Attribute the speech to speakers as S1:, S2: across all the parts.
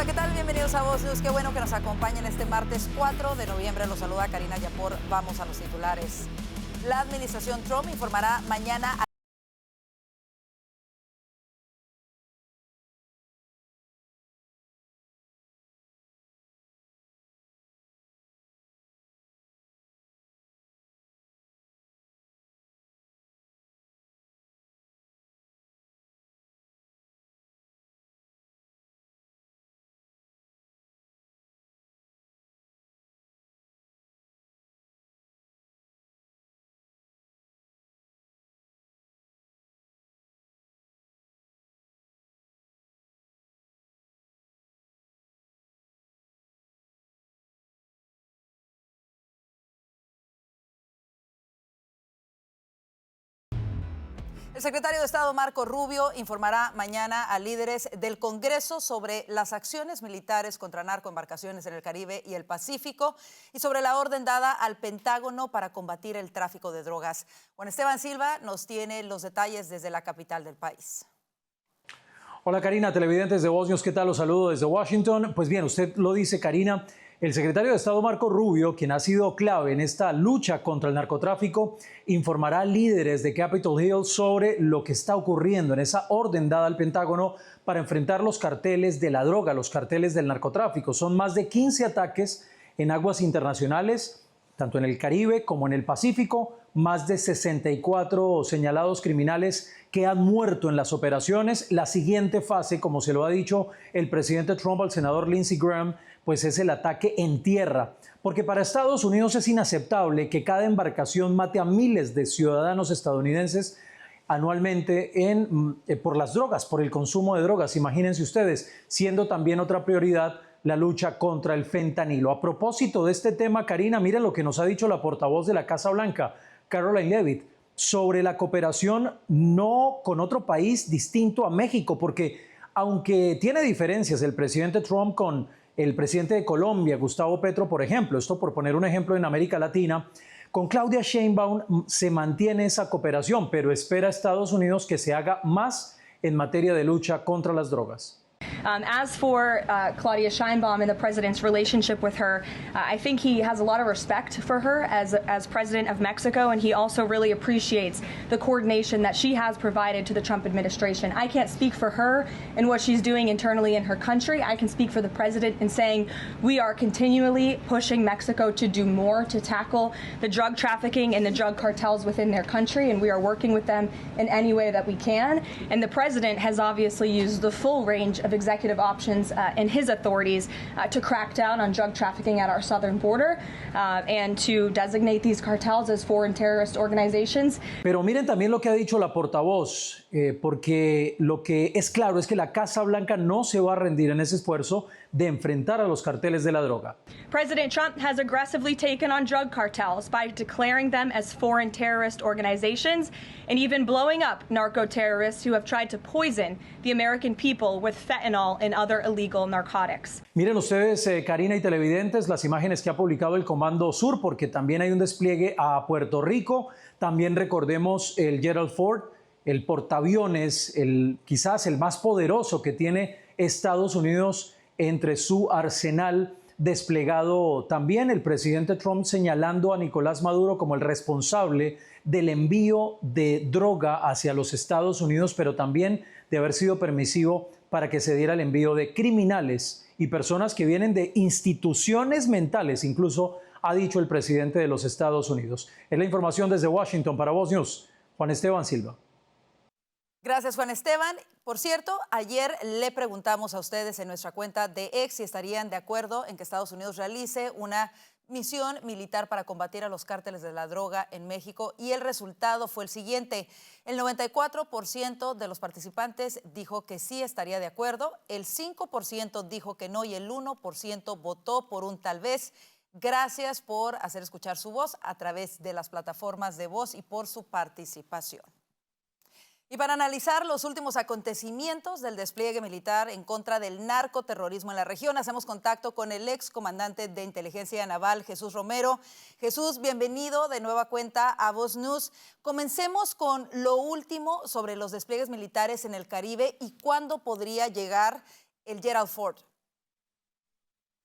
S1: Hola, ¿qué tal? Bienvenidos a Voz News. Qué bueno que nos acompañen este martes 4 de noviembre. Los saluda Karina Yapor. Vamos a los titulares. La administración Trump informará mañana a El secretario de Estado Marco Rubio informará mañana a líderes del Congreso sobre las acciones militares contra narcoembarcaciones en el Caribe y el Pacífico y sobre la orden dada al Pentágono para combatir el tráfico de drogas. Juan Esteban Silva nos tiene los detalles desde la capital del país.
S2: Hola Karina, televidentes de Voz News, ¿qué tal? Los saludo desde Washington. Pues bien, usted lo dice, Karina, el secretario de Estado Marco Rubio, quien ha sido clave en esta lucha contra el narcotráfico, informará a líderes de Capitol Hill sobre lo que está ocurriendo en esa orden dada al Pentágono para enfrentar los carteles de la droga, los carteles del narcotráfico. Son más de 15 ataques en aguas internacionales, tanto en el Caribe como en el Pacífico, más de 64 señalados criminales que han muerto en las operaciones. La siguiente fase, como se lo ha dicho el presidente Trump al senador Lindsey Graham, pues es el ataque en tierra. Porque para Estados Unidos es inaceptable que cada embarcación mate a miles de ciudadanos estadounidenses anualmente por las drogas, por el consumo de drogas. Imagínense ustedes, siendo también otra prioridad la lucha contra el fentanilo. A propósito de este tema, Karina, mira lo que nos ha dicho la portavoz de la Casa Blanca, Caroline Leavitt, sobre la cooperación no con otro país distinto a México, porque aunque tiene diferencias el presidente Trump con el presidente de Colombia, Gustavo Petro, por ejemplo, esto por poner un ejemplo en América Latina, con Claudia Sheinbaum se mantiene esa cooperación, pero espera a Estados Unidos que se haga más en materia de lucha contra las drogas.
S3: As for Claudia Sheinbaum and the president's relationship with her, I think he has a lot of respect for her as president of Mexico, and he also really appreciates the coordination that she has provided to the Trump administration. I can't speak for her and what she's doing internally in her country. I can speak for the president in saying we are continually pushing Mexico to do more to tackle the drug trafficking and the drug cartels within their country, and we are working with them in any way that we can. And the president has obviously used the full range of executive options in his authorities to crack down on drug trafficking at our southern border and to designate these cartels as foreign terrorist organizations.
S2: Pero miren también lo que ha dicho la portavoz, porque lo que es claro es que la Casa Blanca no se va a rendir en ese esfuerzo de enfrentar a los carteles de la droga.
S3: President Trump has aggressively taken on drug cartels by declaring them as foreign terrorist organizations and even blowing up narco-terrorists who have tried to poison the American people with fentanyl and other illegal narcotics.
S2: Miren ustedes, Karina y televidentes, las imágenes que ha publicado el Comando Sur, porque también hay un despliegue a Puerto Rico. También recordemos el Gerald Ford, el portaaviones, quizás el más poderoso que tiene Estados Unidos entre su arsenal desplegado. También el presidente Trump señalando a Nicolás Maduro como el responsable del envío de droga hacia los Estados Unidos, pero también de haber sido permisivo para que se diera el envío de criminales y personas que vienen de instituciones mentales, incluso ha dicho el presidente de los Estados Unidos. Es la información desde Washington para Voz News. Juan Esteban Silva.
S1: Gracias, Juan Esteban. Por cierto, ayer le preguntamos a ustedes en nuestra cuenta de X si estarían de acuerdo en que Estados Unidos realice una misión militar para combatir a los cárteles de la droga en México, y el resultado fue el siguiente. El 94% de los participantes dijo que sí estaría de acuerdo, el 5% dijo que no y el 1% votó por un tal vez. Gracias por hacer escuchar su voz a través de las plataformas de voz y por su participación. Y para analizar los últimos acontecimientos del despliegue militar en contra del narcoterrorismo en la región, hacemos contacto con el ex comandante de inteligencia naval, Jesús Romero. Jesús, bienvenido de nueva cuenta a Voz News. Comencemos con lo último sobre los despliegues militares en el Caribe y cuándo podría llegar el Gerald Ford.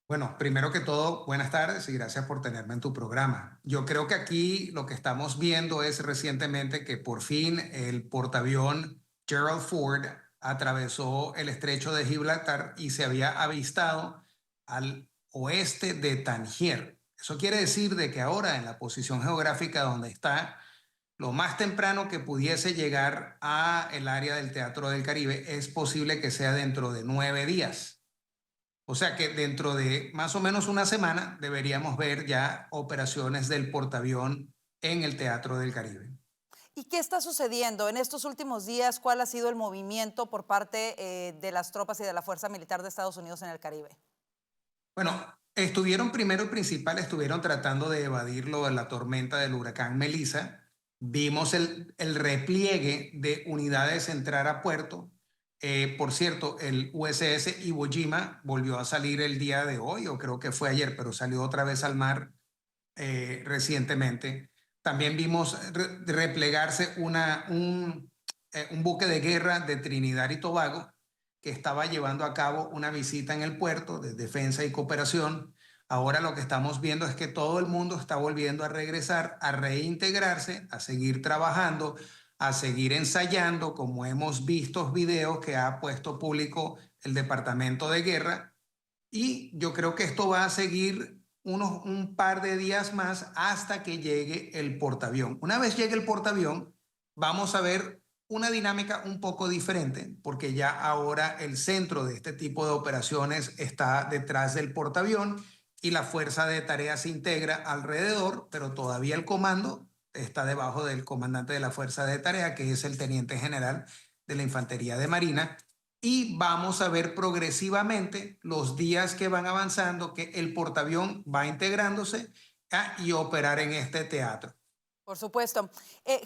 S4: Bueno, primero que todo, buenas tardes y gracias por tenerme en tu programa. Yo creo que aquí lo que estamos viendo es recientemente que por fin el portaavión Gerald Ford atravesó el estrecho de Gibraltar y se había avistado al oeste de Tangier. Eso quiere decir de que ahora en la posición geográfica donde está, lo más temprano que pudiese llegar a el área del Teatro del Caribe es posible que sea dentro de 9 días. O sea que dentro de más o menos una semana deberíamos ver ya operaciones del portaavión en el Teatro del Caribe.
S1: ¿Y qué está sucediendo en estos últimos días? ¿Cuál ha sido el movimiento por parte de las tropas y de la Fuerza Militar de Estados Unidos en el Caribe?
S4: Bueno, estuvieron primero y principal, estuvieron tratando de evadirlo de la tormenta del huracán Melissa. Vimos el repliegue de unidades entrar a puerto. Por cierto, el USS Iwo Jima volvió a salir el día de hoy, o creo que fue ayer, pero salió otra vez al mar recientemente. También vimos replegarse un buque de guerra de Trinidad y Tobago que estaba llevando a cabo una visita en el puerto de defensa y cooperación. Ahora lo que estamos viendo es que todo el mundo está volviendo a regresar, a reintegrarse, a seguir trabajando, a seguir ensayando, como hemos visto videos que ha puesto público el Departamento de Guerra. Y yo creo que esto va a seguir un par de días más hasta que llegue el portaavión. Una vez llegue el portaavión, vamos a ver una dinámica un poco diferente, porque ya ahora el centro de este tipo de operaciones está detrás del portaavión y la fuerza de tarea se integra alrededor, pero todavía el comando está debajo del comandante de la fuerza de tarea, que es el teniente general de la Infantería de Marina. Y vamos a ver progresivamente los días que van avanzando que el portaavión va integrándose y operar en este teatro.
S1: Por supuesto.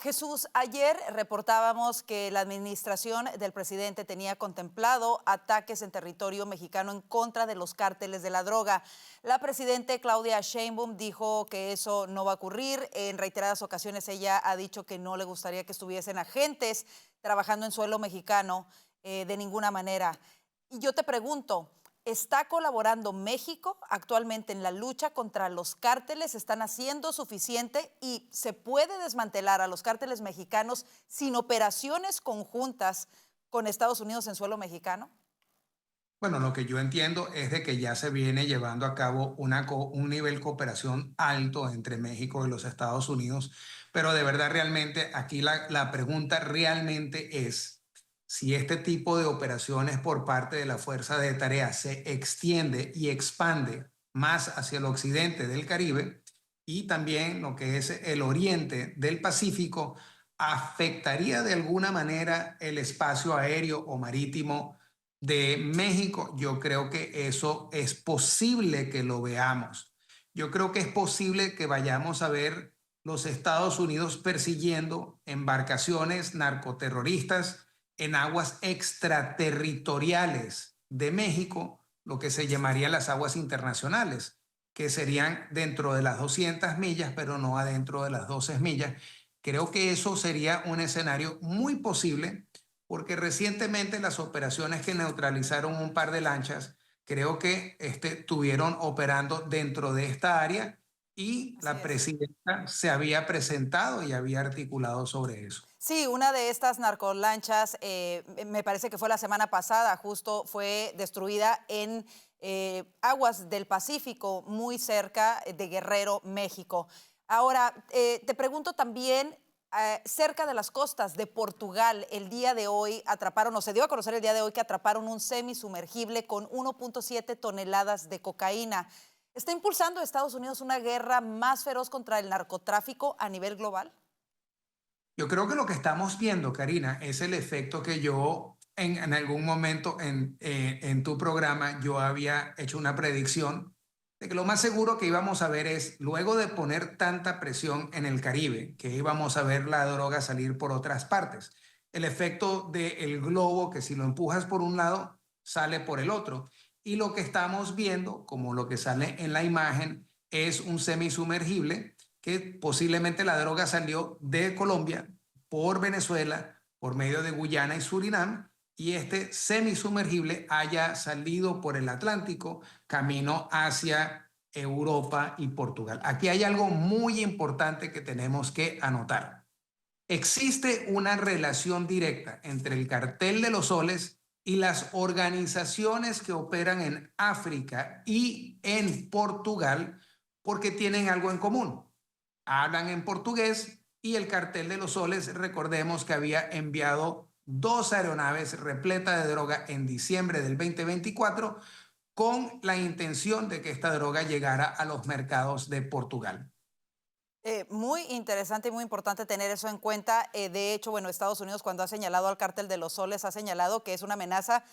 S1: Jesús, ayer reportábamos que la administración del presidente tenía contemplado ataques en territorio mexicano en contra de los cárteles de la droga. La presidenta Claudia Sheinbaum dijo que eso no va a ocurrir. En reiteradas ocasiones ella ha dicho que no le gustaría que estuviesen agentes trabajando en suelo mexicano de ninguna manera. Y yo te pregunto, ¿está colaborando México actualmente en la lucha contra los cárteles? ¿Están haciendo suficiente y se puede desmantelar a los cárteles mexicanos sin operaciones conjuntas con Estados Unidos en suelo mexicano?
S4: Bueno, lo que yo entiendo es de que ya se viene llevando a cabo un nivel de cooperación alto entre México y los Estados Unidos, pero de verdad realmente aquí la pregunta realmente es si este tipo de operaciones por parte de la Fuerza de Tarea se extiende y expande más hacia el occidente del Caribe y también lo que es el oriente del Pacífico, afectaría de alguna manera el espacio aéreo o marítimo de México. Yo creo que eso es posible que lo veamos. Yo creo que es posible que vayamos a ver los Estados Unidos persiguiendo embarcaciones narcoterroristas en aguas extraterritoriales de México, lo que se llamaría las aguas internacionales, que serían dentro de las 200 millas, pero no adentro de las 12 millas. Creo que eso sería un escenario muy posible porque recientemente las operaciones que neutralizaron un par de lanchas, creo que estuvieron operando dentro de esta área y la presidenta se había presentado y había articulado sobre eso.
S1: Sí, una de estas narcolanchas, me parece que fue la semana pasada, justo fue destruida en aguas del Pacífico, muy cerca de Guerrero, México. Ahora, te pregunto también, cerca de las costas de Portugal, el día de hoy atraparon, o se dio a conocer el día de hoy que atraparon un semisumergible con 1.7 toneladas de cocaína. ¿Está impulsando Estados Unidos una guerra más feroz contra el narcotráfico a nivel global?
S4: Yo creo que lo que estamos viendo, Karina, es el efecto que yo en algún momento en tu programa yo había hecho una predicción de que lo más seguro que íbamos a ver es, luego de poner tanta presión en el Caribe, que íbamos a ver la droga salir por otras partes. El efecto del globo, que si lo empujas por un lado, sale por el otro. Y lo que estamos viendo, como lo que sale en la imagen, es un semisumergible que posiblemente la droga salió de Colombia por Venezuela, por medio de Guyana y Surinam, y este semisumergible haya salido por el Atlántico camino hacia Europa y Portugal. Aquí hay algo muy importante que tenemos que anotar. Existe una relación directa entre el cartel de los soles y las organizaciones que operan en África y en Portugal porque tienen algo en común. Hablan en portugués y el cartel de los soles, recordemos que había enviado 2 aeronaves repletas de droga en diciembre del 2024 con la intención de que esta droga llegara a los mercados de Portugal.
S1: Muy interesante y muy importante tener eso en cuenta. De hecho, bueno, Estados Unidos cuando ha señalado al cártel de los soles ha señalado que es una amenaza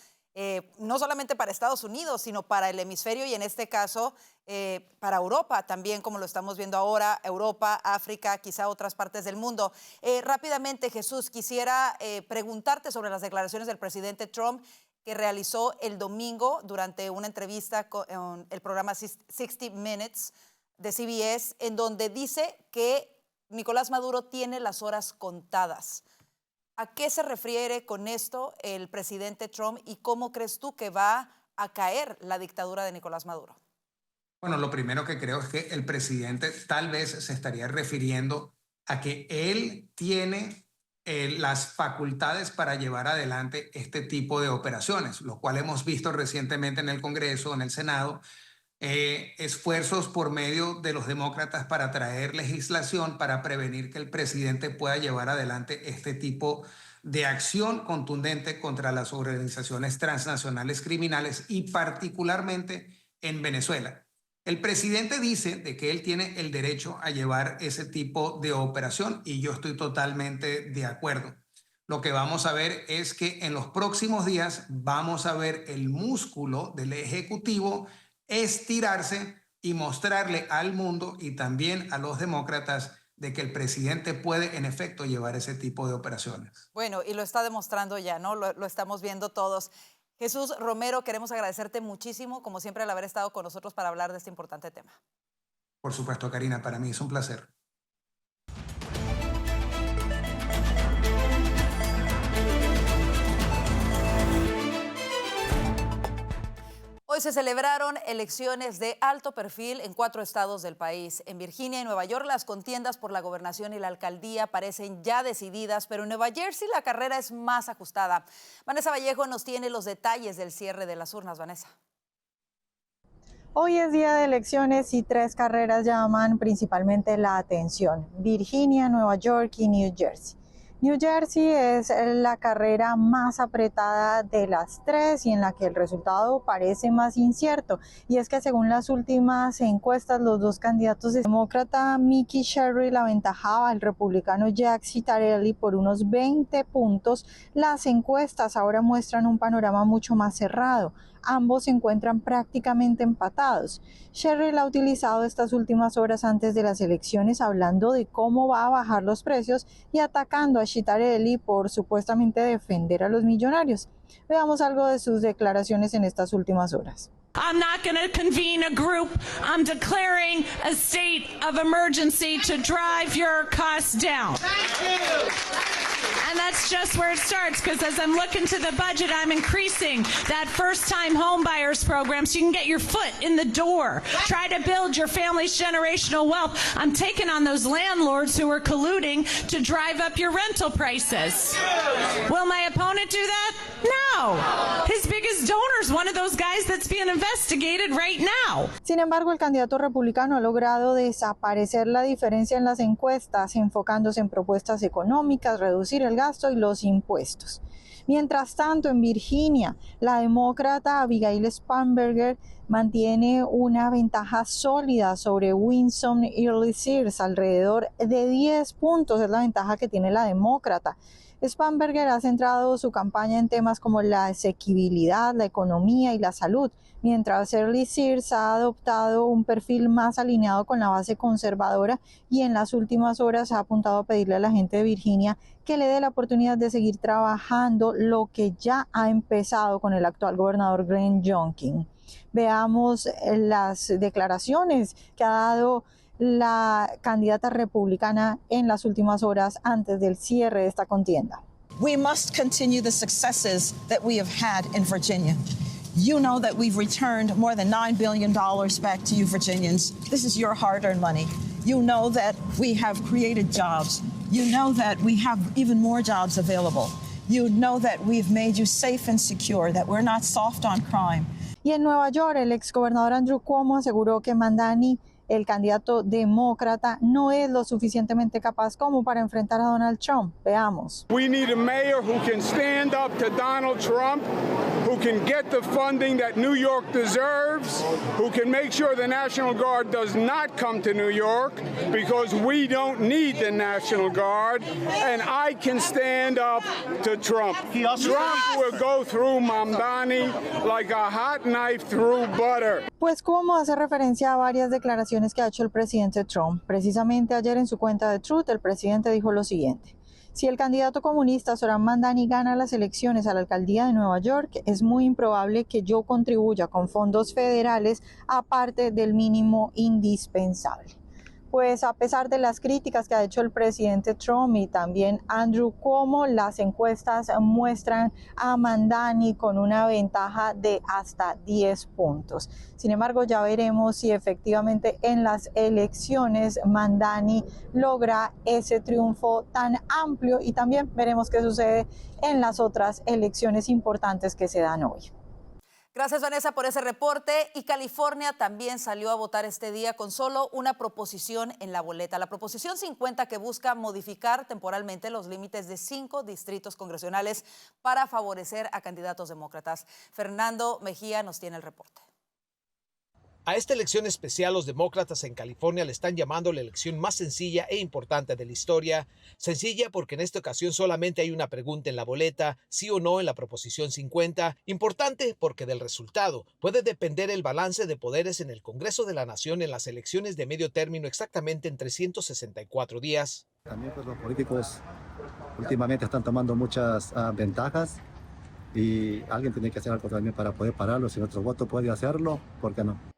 S1: no solamente para Estados Unidos, sino para el hemisferio y en este caso para Europa también, como lo estamos viendo ahora, Europa, África, quizá otras partes del mundo. Rápidamente, Jesús, quisiera preguntarte sobre las declaraciones del presidente Trump que realizó el domingo durante una entrevista con el programa 60 Minutes de CBS, en donde dice que Nicolás Maduro tiene las horas contadas. ¿A qué se refiere con esto el presidente Trump y cómo crees tú que va a caer la dictadura de Nicolás Maduro?
S4: Bueno, lo primero que creo es que el presidente tal vez se estaría refiriendo a que él tiene las facultades para llevar adelante este tipo de operaciones, lo cual hemos visto recientemente en el Congreso, en el Senado, esfuerzos por medio de los demócratas para traer legislación para prevenir que el presidente pueda llevar adelante este tipo de acción contundente contra las organizaciones transnacionales criminales y particularmente en Venezuela. El presidente dice de que él tiene el derecho a llevar ese tipo de operación y yo estoy totalmente de acuerdo. Lo que vamos a ver es que en los próximos días vamos a ver el músculo del Ejecutivo estirarse y mostrarle al mundo y también a los demócratas de que el presidente puede en efecto llevar ese tipo de operaciones.
S1: Bueno, y lo está demostrando ya, ¿no? Lo estamos viendo todos. Jesús Romero, queremos agradecerte muchísimo, como siempre, al haber estado con nosotros para hablar de este importante tema.
S4: Por supuesto, Karina, para mí es un placer.
S1: Hoy se celebraron elecciones de alto perfil en 4 estados del país. En Virginia y Nueva York las contiendas por la gobernación y la alcaldía parecen ya decididas, pero en Nueva Jersey la carrera es más ajustada. Vanessa Vallejo nos tiene los detalles del cierre de las urnas. Vanessa.
S5: Hoy es día de elecciones y 3 carreras llaman principalmente la atención: Virginia, Nueva York y New Jersey. New Jersey es la carrera más apretada de las 3 y en la que el resultado parece más incierto. Y es que según las últimas encuestas, los 2 candidatos, el demócrata Mickey Sherrill aventajaba al republicano Jack Ciattarelli por unos 20 puntos. Las encuestas ahora muestran un panorama mucho más cerrado. Ambos se encuentran prácticamente empatados. Sherrill ha utilizado estas últimas horas antes de las elecciones hablando de cómo va a bajar los precios y atacando a Ciattarelli por supuestamente defender a los millonarios. Veamos algo de sus declaraciones en estas últimas horas.
S6: I'm not going to convene a group. I'm declaring a state of emergency to drive your costs down. And that's just where it starts, because as I'm looking to the budget, I'm increasing that first-time home buyers program so you can get your foot in the door. Try to build your family's generational wealth. I'm taking on those landlords who are colluding to drive up your rental prices. Will my opponent do that? No. His biggest donor is one of those guys that's being investigated right now.
S5: Sin embargo, el candidato republicano ha logrado desaparecer la diferencia en las encuestas, enfocándose en propuestas económicas, reducir el gasto y los impuestos. Mientras tanto, en Virginia, la demócrata Abigail Spanberger mantiene una ventaja sólida sobre Winsome Early-Sears, alrededor de 10 puntos es la ventaja que tiene la demócrata. Spanberger ha centrado su campaña en temas como la asequibilidad, la economía y la salud, mientras Early-Sears ha adoptado un perfil más alineado con la base conservadora y en las últimas horas ha apuntado a pedirle a la gente de Virginia que le dé la oportunidad de seguir trabajando lo que ya ha empezado con el actual gobernador Glenn Youngkin. Veamos las declaraciones que ha dado la candidata republicana en las últimas horas antes del cierre de esta contienda.
S7: We must continue the successes that we have had in Virginia. You know that we've returned more than $9 billion back to you, Virginians. This is your hard-earned money. You know that we have created jobs. You know that we have even more jobs available. You know that we've made you safe and secure, that we're not soft on crime.
S5: Y en Nueva York, el exgobernador Andrew Cuomo aseguró que Mamdani, el candidato demócrata, no es lo suficientemente capaz como para enfrentar a Donald Trump. Veamos.
S8: We need a mayor who can stand up to Donald Trump, who can get the funding that New York deserves, who can make sure the National Guard does not come to New York because we don't need the National Guard, and I can stand up to Trump. Trump will go through Mamdani like a hot knife through butter.
S5: Pues Cuomo hace referencia a varias declaraciones que ha hecho el presidente Trump. Precisamente ayer en su cuenta de Truth, el presidente dijo lo siguiente: si el candidato comunista Zohran Mamdani gana las elecciones a la alcaldía de Nueva York, es muy improbable que yo contribuya con fondos federales aparte del mínimo indispensable. Pues a pesar de las críticas que ha hecho el presidente Trump y también Andrew Cuomo, las encuestas muestran a Mamdani con una ventaja de hasta 10 puntos. Sin embargo, ya veremos si efectivamente en las elecciones Mamdani logra ese triunfo tan amplio y también veremos qué sucede en las otras elecciones importantes que se dan hoy.
S1: Gracias, Vanessa, por ese reporte. Y California también salió a votar este día con solo una proposición en la boleta. La proposición 50 que busca modificar temporalmente los límites de 5 distritos congresionales para favorecer a candidatos demócratas. Fernando Mejía nos tiene el reporte.
S9: A esta elección especial, los demócratas en California le están llamando la elección más sencilla e importante de la historia. Sencilla porque en esta ocasión solamente hay una pregunta en la boleta, sí o no en la proposición 50. Importante porque del resultado puede depender el balance de poderes en el Congreso de la Nación en las elecciones de medio término exactamente en 364 días.
S10: También pues, los políticos últimamente están tomando muchas ventajas y alguien tiene que hacer algo también para poder pararlo. Si nuestro voto puede hacerlo, ¿por qué no?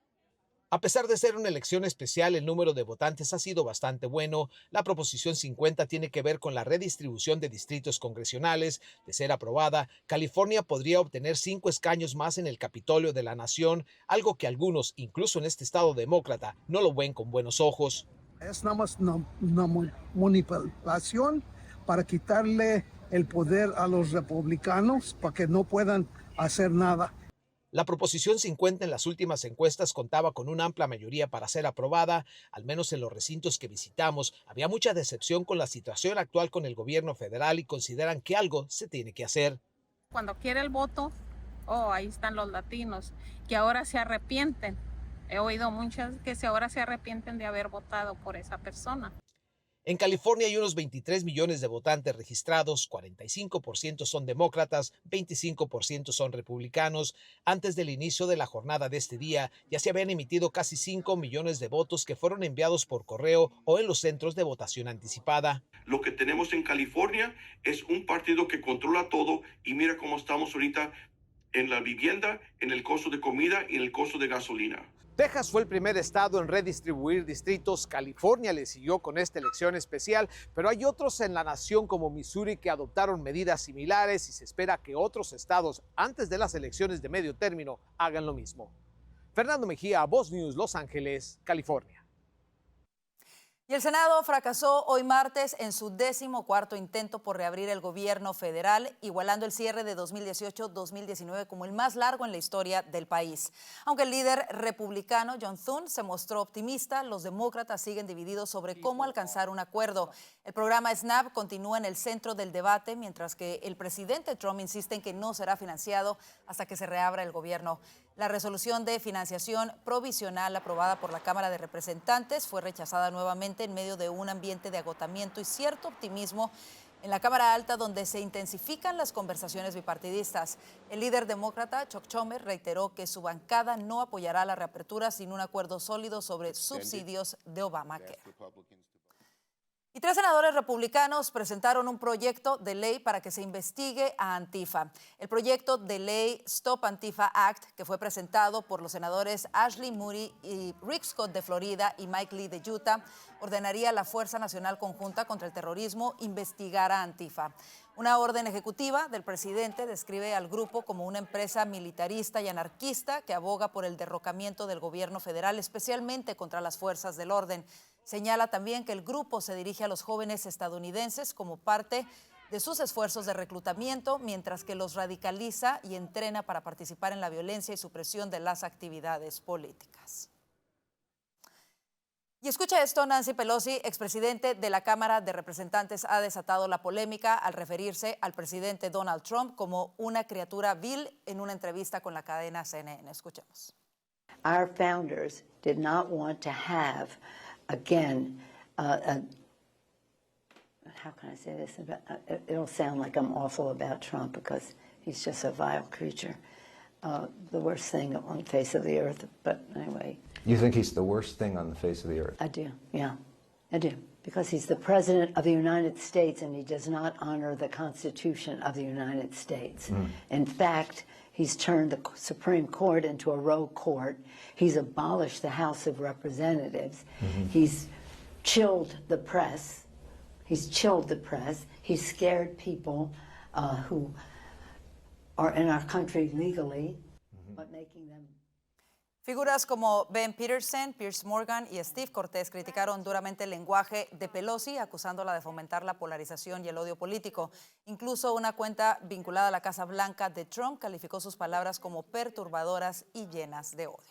S9: A pesar de ser una elección especial, el número de votantes ha sido bastante bueno. La proposición 50 tiene que ver con la redistribución de distritos congresionales. De ser aprobada, California podría obtener 5 escaños más en el Capitolio de la Nación, algo que algunos, incluso en este estado demócrata, no lo ven con buenos ojos.
S11: Es nada más una manipulación para quitarle el poder a los republicanos para que no puedan hacer nada.
S9: La proposición 50 en las últimas encuestas contaba con una amplia mayoría para ser aprobada. Al menos en los recintos que visitamos, había mucha decepción con la situación actual con el gobierno federal y consideran que algo se tiene que hacer.
S12: Cuando quiere el voto, ahí están los latinos, que ahora se arrepienten. He oído muchas que ahora se arrepienten de haber votado por esa persona.
S9: En California hay unos 23 millones de votantes registrados, 45% son demócratas, 25% son republicanos. Antes del inicio de la jornada de este día, ya se habían emitido casi 5 millones de votos que fueron enviados por correo o en los centros de votación anticipada.
S13: Lo que tenemos en California es un partido que controla todo y mira cómo estamos ahorita en la vivienda, en el costo de comida y en el costo de gasolina.
S9: Texas fue el primer estado en redistribuir distritos. California le siguió con esta elección especial, pero hay otros en la nación como Missouri que adoptaron medidas similares y se espera que otros estados antes de las elecciones de medio término hagan lo mismo. Fernando Mejía, Voz News, Los Ángeles, California.
S1: Y el Senado fracasó hoy martes en su 14º intento por reabrir el gobierno federal, igualando el cierre de 2018-2019 como el más largo en la historia del país. Aunque el líder republicano John Thune se mostró optimista, los demócratas siguen divididos sobre cómo alcanzar un acuerdo. El programa SNAP continúa en el centro del debate, mientras que el presidente Trump insiste en que no será financiado hasta que se reabra el gobierno. La resolución de financiación provisional aprobada por la Cámara de Representantes fue rechazada nuevamente en medio de un ambiente de agotamiento y cierto optimismo en la Cámara Alta, donde se intensifican las conversaciones bipartidistas. El líder demócrata Chuck Schumer reiteró que su bancada no apoyará la reapertura sin un acuerdo sólido sobre subsidios de Obamacare. Y 3 senadores republicanos presentaron un proyecto de ley para que se investigue a Antifa. El proyecto de ley Stop Antifa Act, que fue presentado por los senadores Ashley Moody y Rick Scott de Florida y Mike Lee de Utah, ordenaría a la Fuerza Nacional Conjunta contra el Terrorismo investigar a Antifa. Una orden ejecutiva del presidente describe al grupo como una empresa militarista y anarquista que aboga por el derrocamiento del gobierno federal, especialmente contra las fuerzas del orden. Señala también que el grupo se dirige a los jóvenes estadounidenses como parte de sus esfuerzos de reclutamiento, mientras que los radicaliza y entrena para participar en la violencia y supresión de las actividades políticas. Y escucha esto, Nancy Pelosi, expresidente de la Cámara de Representantes, ha desatado la polémica al referirse al presidente Donald Trump como una criatura vil en una entrevista con la cadena CNN. Escuchemos.
S14: Our founders did not want to have, again, how can I say this? It'll sound like I'm awful about Trump because he's just a vile creature. The worst thing on the face of the earth, but anyway.
S15: You think he's the worst thing on the face of the earth?
S14: I do, yeah, I do. Because he's the President of the United States and he does not honor the Constitution of the United States. In fact, he's turned the Supreme Court into a rogue court. He's abolished the House of Representatives. He's chilled the press. He's scared people who are in our country legally, but making them...
S1: Figuras como Ben Peterson, Piers Morgan y Steve Cortés criticaron duramente el lenguaje de Pelosi, acusándola de fomentar la polarización y el odio político. Incluso una cuenta vinculada a la Casa Blanca de Trump calificó sus palabras como perturbadoras y llenas de odio.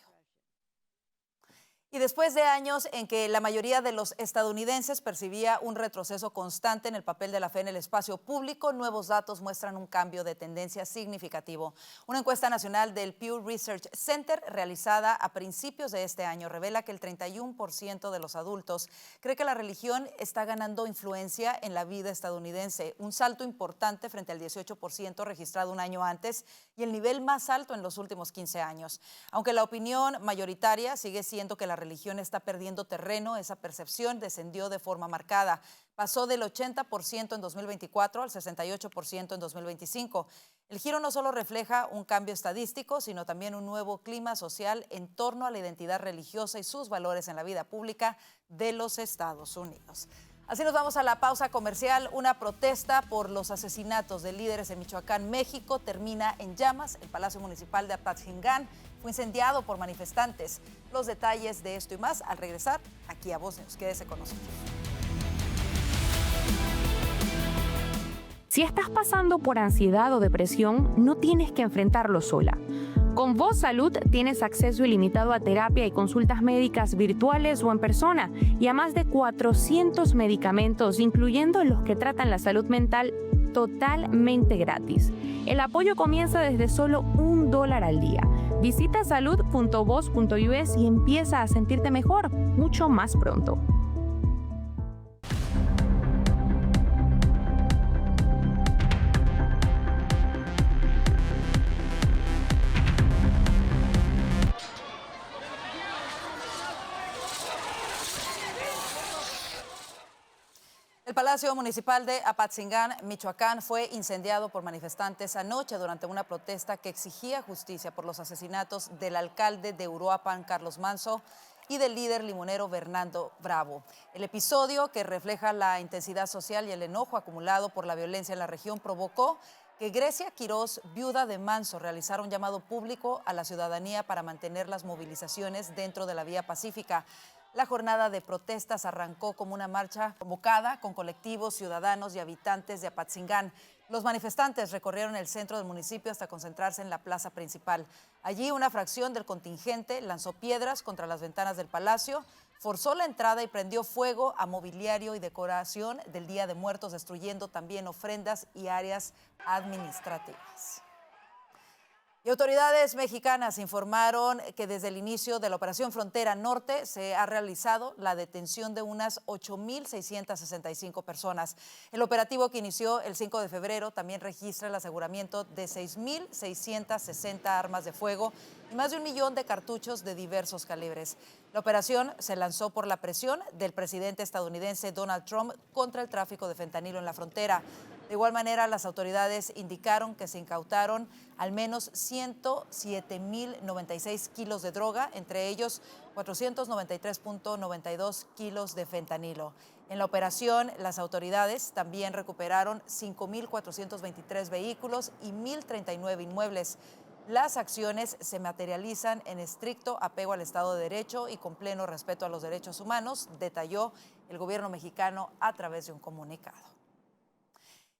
S1: Y después de años en que la mayoría de los estadounidenses percibía un retroceso constante en el papel de la fe en el espacio público, nuevos datos muestran un cambio de tendencia significativo. Una encuesta nacional del Pew Research Center realizada a principios de este año revela que el 31% de los adultos cree que la religión está ganando influencia en la vida estadounidense, un salto importante frente al 18% registrado un año antes y el nivel más alto en los últimos 15 años. Aunque la opinión mayoritaria sigue siendo que la religión está perdiendo terreno, esa percepción descendió de forma marcada. Pasó del 80% en 2024 al 68% en 2025. El giro no solo refleja un cambio estadístico, sino también un nuevo clima social en torno a la identidad religiosa y sus valores en la vida pública de los Estados Unidos. Así nos vamos a la pausa comercial. Una protesta por los asesinatos de líderes en Michoacán, México, termina en llamas. El Palacio Municipal de Apatzingán fue incendiado por manifestantes. Los detalles de esto y más al regresar aquí a Voz News. Quédese con nosotros.
S16: Si estás pasando por ansiedad o depresión, no tienes que enfrentarlo sola. Con Voz Salud tienes acceso ilimitado a terapia y consultas médicas virtuales o en persona y a más de 400 medicamentos, incluyendo los que tratan la salud mental, totalmente gratis. El apoyo comienza desde solo $1 al día. Visita salud.voz.us y empieza a sentirte mejor mucho más pronto.
S1: El Palacio Municipal de Apatzingán, Michoacán, fue incendiado por manifestantes anoche durante una protesta que exigía justicia por los asesinatos del alcalde de Uruapan, Carlos Manzo, y del líder limonero Bernardo Bravo. El episodio, que refleja la intensidad social y el enojo acumulado por la violencia en la región, provocó que Grecia Quirós, viuda de Manzo, realizara un llamado público a la ciudadanía para mantener las movilizaciones dentro de la vía pacífica. La jornada de protestas arrancó como una marcha convocada con colectivos, ciudadanos y habitantes de Apatzingán. Los manifestantes recorrieron el centro del municipio hasta concentrarse en la plaza principal. Allí una fracción del contingente lanzó piedras contra las ventanas del palacio, forzó la entrada y prendió fuego a mobiliario y decoración del Día de Muertos, destruyendo también ofrendas y áreas administrativas. Y autoridades mexicanas informaron que desde el inicio de la Operación Frontera Norte se ha realizado la detención de unas 8,665 personas. El operativo que inició el 5 de febrero también registra el aseguramiento de 6,660 armas de fuego y más de 1 millón de cartuchos de diversos calibres. La operación se lanzó por la presión del presidente estadounidense Donald Trump contra el tráfico de fentanilo en la frontera. De igual manera, las autoridades indicaron que se incautaron al menos 107,096 kilos de droga, entre ellos 493,92 kilos de fentanilo. En la operación, las autoridades también recuperaron 5,423 vehículos y 1,039 inmuebles. Las acciones se materializan en estricto apego al Estado de Derecho y con pleno respeto a los derechos humanos, detalló el gobierno mexicano a través de un comunicado.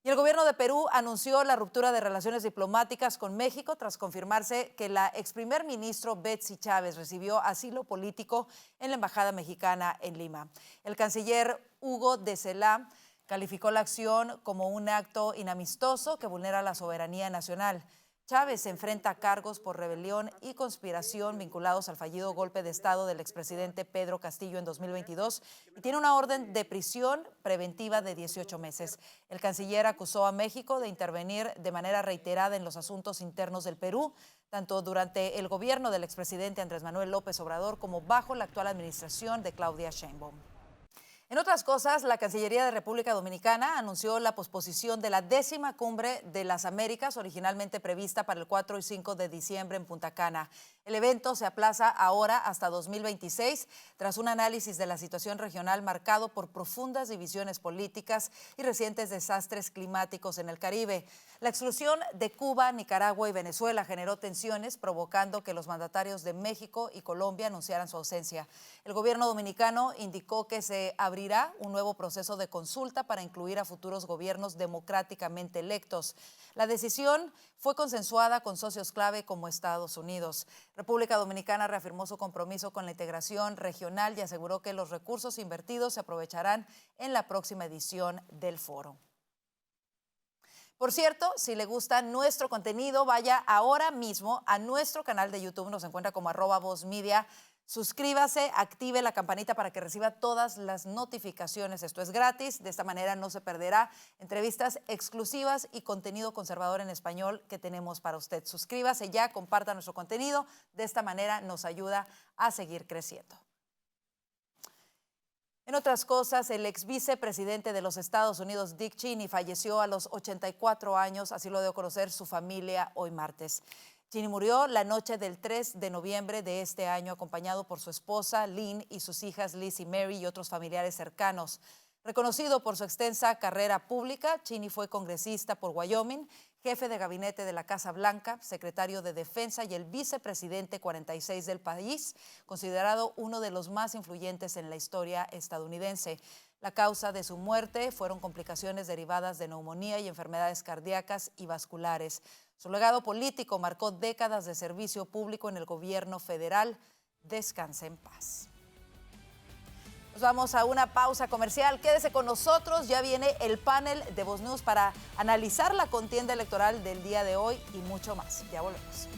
S1: Y el gobierno de Perú anunció la ruptura de relaciones diplomáticas con México tras confirmarse que la ex primer ministro Betsy Chávez recibió asilo político en la embajada mexicana en Lima. El canciller Hugo de Celá calificó la acción como un acto inamistoso que vulnera la soberanía nacional. Chávez se enfrenta a cargos por rebelión y conspiración vinculados al fallido golpe de Estado del expresidente Pedro Castillo en 2022 y tiene una orden de prisión preventiva de 18 meses. El canciller acusó a México de intervenir de manera reiterada en los asuntos internos del Perú, tanto durante el gobierno del expresidente Andrés Manuel López Obrador como bajo la actual administración de Claudia Sheinbaum. En otras cosas, la Cancillería de República Dominicana anunció la posposición de la 10ª Cumbre de las Américas, originalmente prevista para el 4 y 5 de diciembre en Punta Cana. El evento se aplaza ahora hasta 2026, tras un análisis de la situación regional marcado por profundas divisiones políticas y recientes desastres climáticos en el Caribe. La exclusión de Cuba, Nicaragua y Venezuela generó tensiones, provocando que los mandatarios de México y Colombia anunciaran su ausencia. El gobierno dominicano indicó que se abrirá un nuevo proceso de consulta para incluir a futuros gobiernos democráticamente electos. La decisión fue consensuada con socios clave como Estados Unidos. República Dominicana reafirmó su compromiso con la integración regional y aseguró que los recursos invertidos se aprovecharán en la próxima edición del foro. Por cierto, si le gusta nuestro contenido, vaya ahora mismo a nuestro canal de YouTube, nos encuentra como @VozMedia. Suscríbase, active la campanita para que reciba todas las notificaciones. Esto es gratis, de esta manera no se perderá entrevistas exclusivas y contenido conservador en español que tenemos para usted. Suscríbase ya, comparta nuestro contenido, de esta manera nos ayuda a seguir creciendo. En otras cosas, el ex vicepresidente de los Estados Unidos, Dick Cheney, falleció a los 84 años, así lo dio a conocer su familia hoy martes. Cheney murió la noche del 3 de noviembre de este año, acompañado por su esposa, Lynn, y sus hijas, Liz y Mary, y otros familiares cercanos. Reconocido por su extensa carrera pública, Cheney fue congresista por Wyoming, jefe de gabinete de la Casa Blanca, secretario de Defensa y el vicepresidente 46 del país, considerado uno de los más influyentes en la historia estadounidense. La causa de su muerte fueron complicaciones derivadas de neumonía y enfermedades cardíacas y vasculares. Su legado político marcó décadas de servicio público en el gobierno federal. Descanse en paz. Nos vamos a una pausa comercial. Quédese con nosotros. Ya viene el panel de Voz News para analizar la contienda electoral del día de hoy y mucho más. Ya volvemos.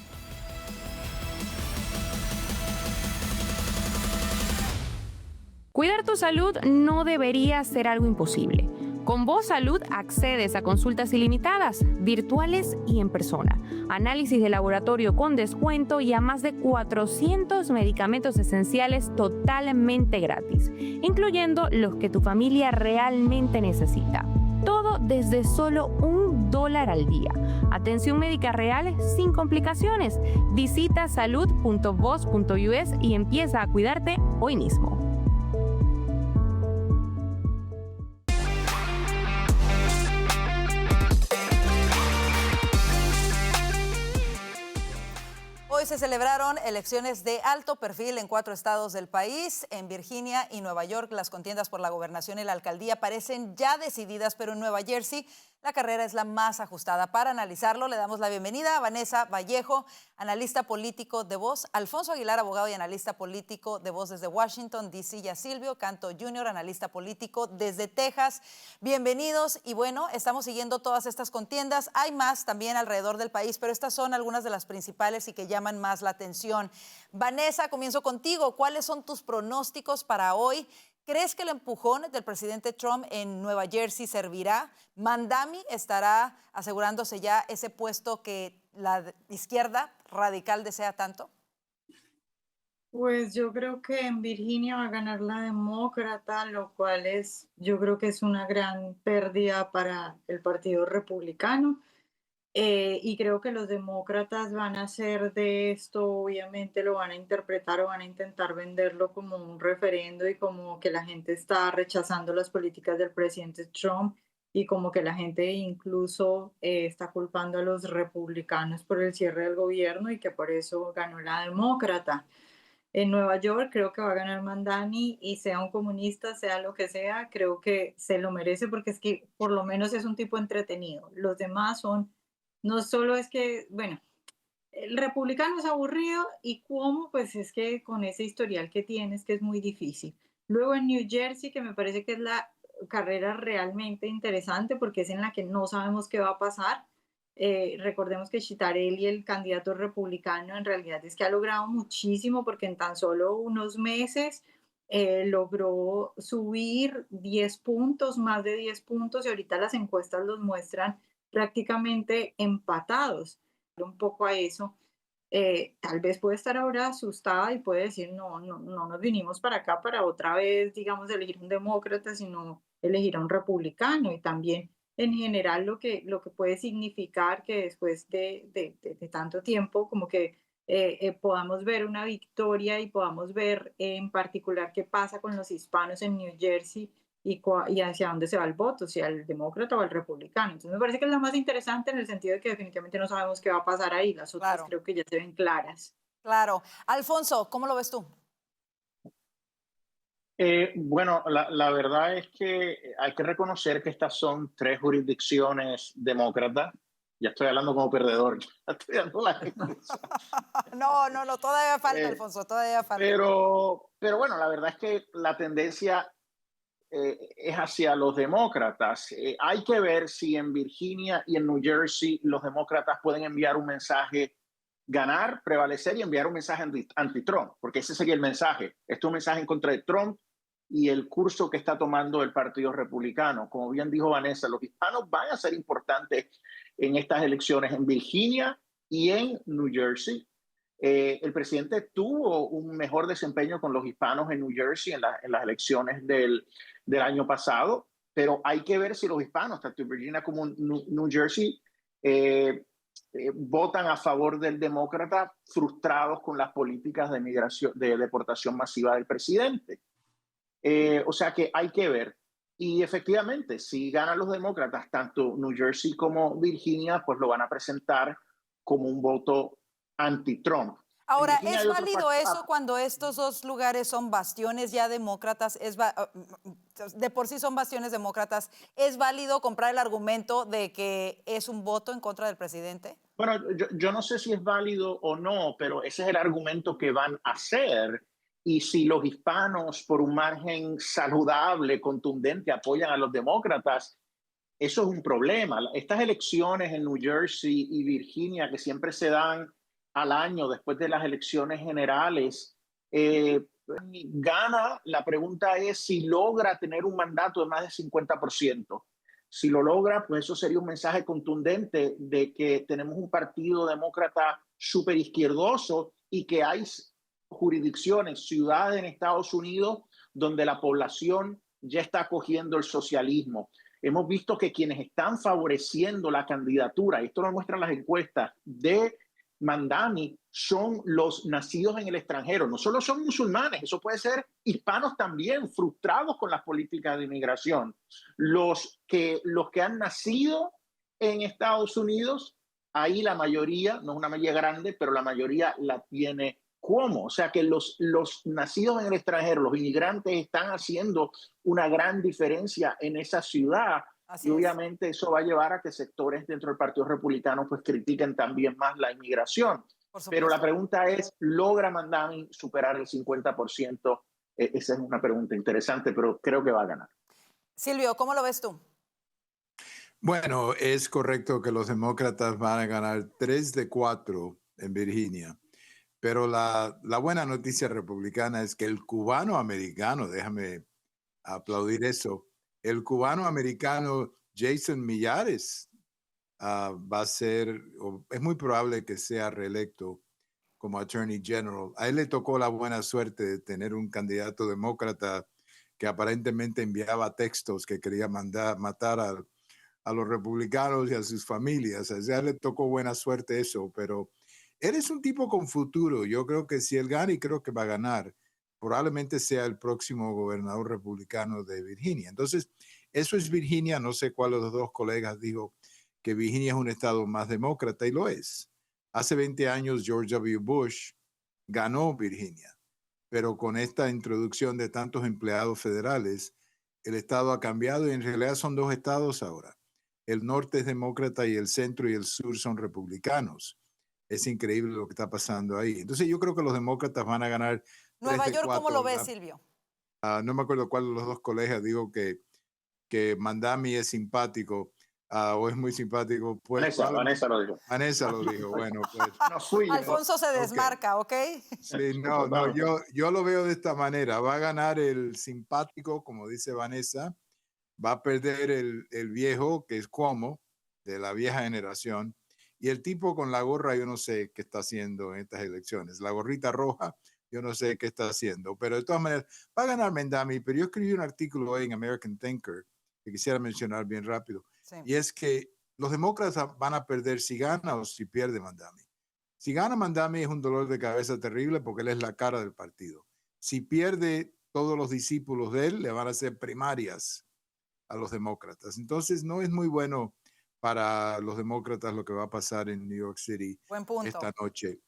S16: Cuidar tu salud no debería ser algo imposible. Con Voz Salud accedes a consultas ilimitadas, virtuales y en persona, análisis de laboratorio con descuento y a más de 400 medicamentos esenciales totalmente gratis, incluyendo los que tu familia realmente necesita. Todo desde solo $1 al día. Atención médica real sin complicaciones. Visita salud.voz.us y empieza a cuidarte hoy mismo.
S1: Hoy se celebraron elecciones de alto perfil en 4 estados del país. En Virginia y Nueva York, las contiendas por la gobernación y la alcaldía parecen ya decididas, pero en Nueva Jersey la carrera es la más ajustada. Para analizarlo, le damos la bienvenida a Vanessa Vallejo, analista político de Voz, Alfonso Aguilar, abogado y analista político de Voz desde Washington, D.C., y a Silvio Canto Jr., analista político desde Texas. Bienvenidos. Y bueno, estamos siguiendo todas estas contiendas. Hay más también alrededor del país, pero estas son algunas de las principales y que llaman más la atención. Vanessa, comienzo contigo. ¿Cuáles son tus pronósticos para hoy? ¿Crees que el empujón del presidente Trump en Nueva Jersey servirá? ¿Mandami estará asegurándose ya ese puesto que la izquierda radical desea tanto?
S5: Pues yo creo que en Virginia va a ganar la demócrata, lo cual yo creo que es una gran pérdida para el Partido Republicano. Y creo que los demócratas van a hacer de esto, obviamente lo van a interpretar o van a intentar venderlo como un referendo y como que la gente está rechazando las políticas del presidente Trump y como que la gente incluso está culpando a los republicanos por el cierre del gobierno y que por eso ganó la demócrata. En Nueva York creo que va a ganar Mandani y sea un comunista, sea lo que sea, creo que se lo merece porque es que por lo menos es un tipo entretenido. Los demás no solo es que, bueno, el republicano es aburrido y cómo, pues es que con ese historial que tienes que es muy difícil. Luego en New Jersey, que me parece que es la carrera realmente interesante porque es en la que no sabemos qué va a pasar. Recordemos que Citarelli, el candidato republicano, en realidad es que ha logrado muchísimo porque en tan solo unos meses logró subir 10 puntos, más de 10 puntos, y ahorita las encuestas los muestran prácticamente empatados. Un poco a eso, tal vez puede estar ahora asustada y puede decir no nos vinimos para acá para otra vez, digamos, elegir un demócrata, sino elegir a un republicano. Y también en general lo que puede significar que después de tanto tiempo como que podamos ver una victoria y podamos ver en particular qué pasa con los hispanos en New Jersey y hacia dónde se va el voto, si al demócrata o al republicano. Entonces me parece que es lo más interesante en el sentido de que definitivamente no sabemos qué va a pasar ahí. Las otras creo que ya se ven claras.
S1: Claro. Alfonso, ¿cómo lo ves tú?
S17: Bueno, la verdad es que hay que reconocer que estas son 3 jurisdicciones demócratas. Ya estoy hablando como perdedor. Ya estoy dando la
S1: No, todavía falta, Alfonso, todavía falta.
S17: Pero bueno, la verdad es que la tendencia es hacia los demócratas. Hay que ver si en Virginia y en New Jersey los demócratas pueden enviar un mensaje, ganar, prevalecer y enviar un mensaje anti-Trump, porque ese sería el mensaje. Este es un mensaje en contra de Trump y el curso que está tomando el Partido Republicano. Como bien dijo Vanessa, los hispanos van a ser importantes en estas elecciones en Virginia y en New Jersey. El presidente tuvo un mejor desempeño con los hispanos en New Jersey en las elecciones del año pasado, pero hay que ver si los hispanos, tanto en Virginia como en New Jersey, votan a favor del demócrata, frustrados con las políticas de migración, de deportación masiva del presidente. O sea que hay que ver. Y efectivamente, si ganan los demócratas, tanto New Jersey como Virginia, pues lo van a presentar como un voto anti-Trump.
S1: Ahora, ¿es válido eso cuando estos dos lugares son bastiones ya demócratas? De por sí son bastiones demócratas. ¿Es válido comprar el argumento de que es un voto en contra del presidente?
S17: Bueno, yo no sé si es válido o no, pero ese es el argumento que van a hacer. Y si los hispanos, por un margen saludable, contundente, apoyan a los demócratas, eso es un problema. Estas elecciones en New Jersey y Virginia, que siempre se dan al año después de las elecciones generales, gana. La pregunta es si logra tener un mandato de más del 50%. Si lo logra, pues eso sería un mensaje contundente de que tenemos un partido demócrata súper izquierdoso y que hay jurisdicciones, ciudades en Estados Unidos donde la población ya está acogiendo el socialismo. Hemos visto que quienes están favoreciendo la candidatura, y esto lo muestran las encuestas, de Mandani, son los nacidos en el extranjero. No solo son musulmanes, eso puede ser hispanos también, frustrados con las políticas de inmigración. Los que han nacido en Estados Unidos, ahí la mayoría, no es una mayoría grande, pero la mayoría la tiene Cuomo. O sea que los nacidos en el extranjero, los inmigrantes, están haciendo una gran diferencia en esa ciudad y obviamente eso va a llevar a que sectores dentro del Partido Republicano pues critiquen también más la inmigración. Pero la pregunta es, ¿logra Mamdani superar el 50%? Esa es una pregunta interesante, pero creo que va a ganar.
S1: Silvio, ¿cómo lo ves tú?
S18: Bueno, es correcto que los demócratas van a ganar 3 de 4 en Virginia, pero la buena noticia republicana es que el cubano americano, déjame aplaudir eso, el cubano americano Jason Miyares va a ser, es muy probable que sea reelecto como Attorney General. A él le tocó la buena suerte de tener un candidato demócrata que aparentemente enviaba textos que quería matar a los republicanos y a sus familias. O sea, le tocó buena suerte eso, pero él es un tipo con futuro. Yo creo que si él gana, y creo que va a ganar, probablemente sea el próximo gobernador republicano de Virginia. Entonces, eso es Virginia. No sé cuál de los dos colegas dijo que Virginia es un estado más demócrata, y lo es. Hace 20 años George W. Bush ganó Virginia, pero con esta introducción de tantos empleados federales, el estado ha cambiado y en realidad son dos estados ahora. El norte es demócrata y el centro y el sur son republicanos. Es increíble lo que está pasando ahí. Entonces yo creo que los demócratas van a ganar.
S1: Nueva York, ¿cómo lo ves, Silvio?
S18: No me acuerdo cuál de los dos colegas dijo que Mamdani es simpático o es muy simpático. Pues,
S17: Vanessa lo dijo.
S18: Vanessa lo dijo. Bueno, pues.
S17: No fui yo.
S1: Alfonso se desmarca, ¿ok?
S18: Sí, no, yo lo veo de esta manera. Va a ganar el simpático, como dice Vanessa. Va a perder el viejo, que es Cuomo, de la vieja generación. Y el tipo con la gorra, yo no sé qué está haciendo en estas elecciones. La gorrita roja, yo no sé qué está haciendo. Pero de todas maneras, va a ganar Mamdani. Pero yo escribí un artículo hoy en American Thinker que quisiera mencionar bien rápido. Sí. Y es que los demócratas van a perder si gana o si pierde Mamdani. Si gana Mamdani es un dolor de cabeza terrible porque él es la cara del partido. Si pierde, todos los discípulos de él le van a hacer primarias a los demócratas. Entonces no es muy bueno para los demócratas lo que va a pasar en New York City esta noche.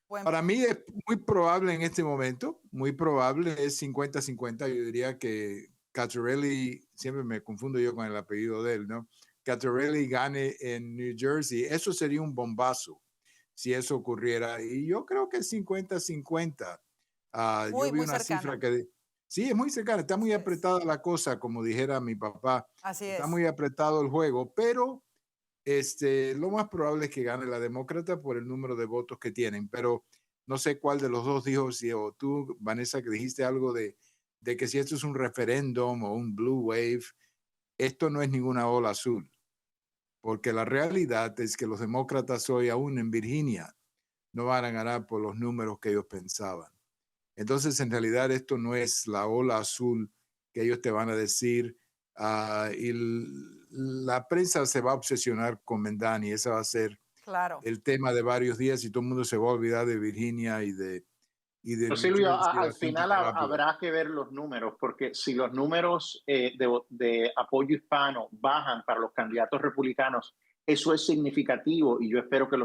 S18: Para mí es muy probable en este momento, muy probable, es 50-50. Yo diría que Cottarelli, siempre me confundo yo con el apellido de él, ¿no? Cottarelli gane en New Jersey. Eso sería un bombazo si eso ocurriera. Y yo creo que es 50-50. Yo vi una cifra que... Sí, es muy cercana, está muy apretada la cosa, como dijera mi papá.
S1: Así es.
S18: Está muy apretado el juego, pero lo más probable es que gane la demócrata por el número de votos que tienen. Pero no sé cuál de los dos dijo, si o tú, Vanessa, que dijiste algo de que si esto es un referéndum o un blue wave, esto no es ninguna ola azul. Porque la realidad es que los demócratas hoy, aún en Virginia, no van a ganar por los números que ellos pensaban. Entonces, en realidad, esto no es la ola azul que ellos te van a decir. Y la prensa se va a obsesionar con Mamdani. Ese va a ser el tema de varios días y todo el mundo se va a olvidar de Virginia y de
S17: Silvio, al final habrá que ver los números, porque si los números de apoyo hispano bajan para los candidatos republicanos, eso es significativo y yo espero que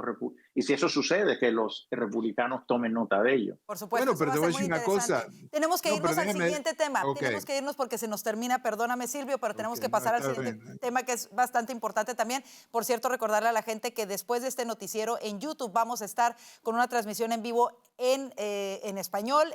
S17: y si eso sucede, que los republicanos tomen nota de ello.
S1: Por supuesto.
S18: Bueno, pero te voy a decir una cosa.
S1: Tenemos que irnos al siguiente tema. Okay. Tenemos que irnos porque se nos termina, perdóname Silvio, pero tenemos que pasar al siguiente tema que es bastante importante también. Por cierto, recordarle a la gente que después de este noticiero en YouTube vamos a estar con una transmisión en vivo en español,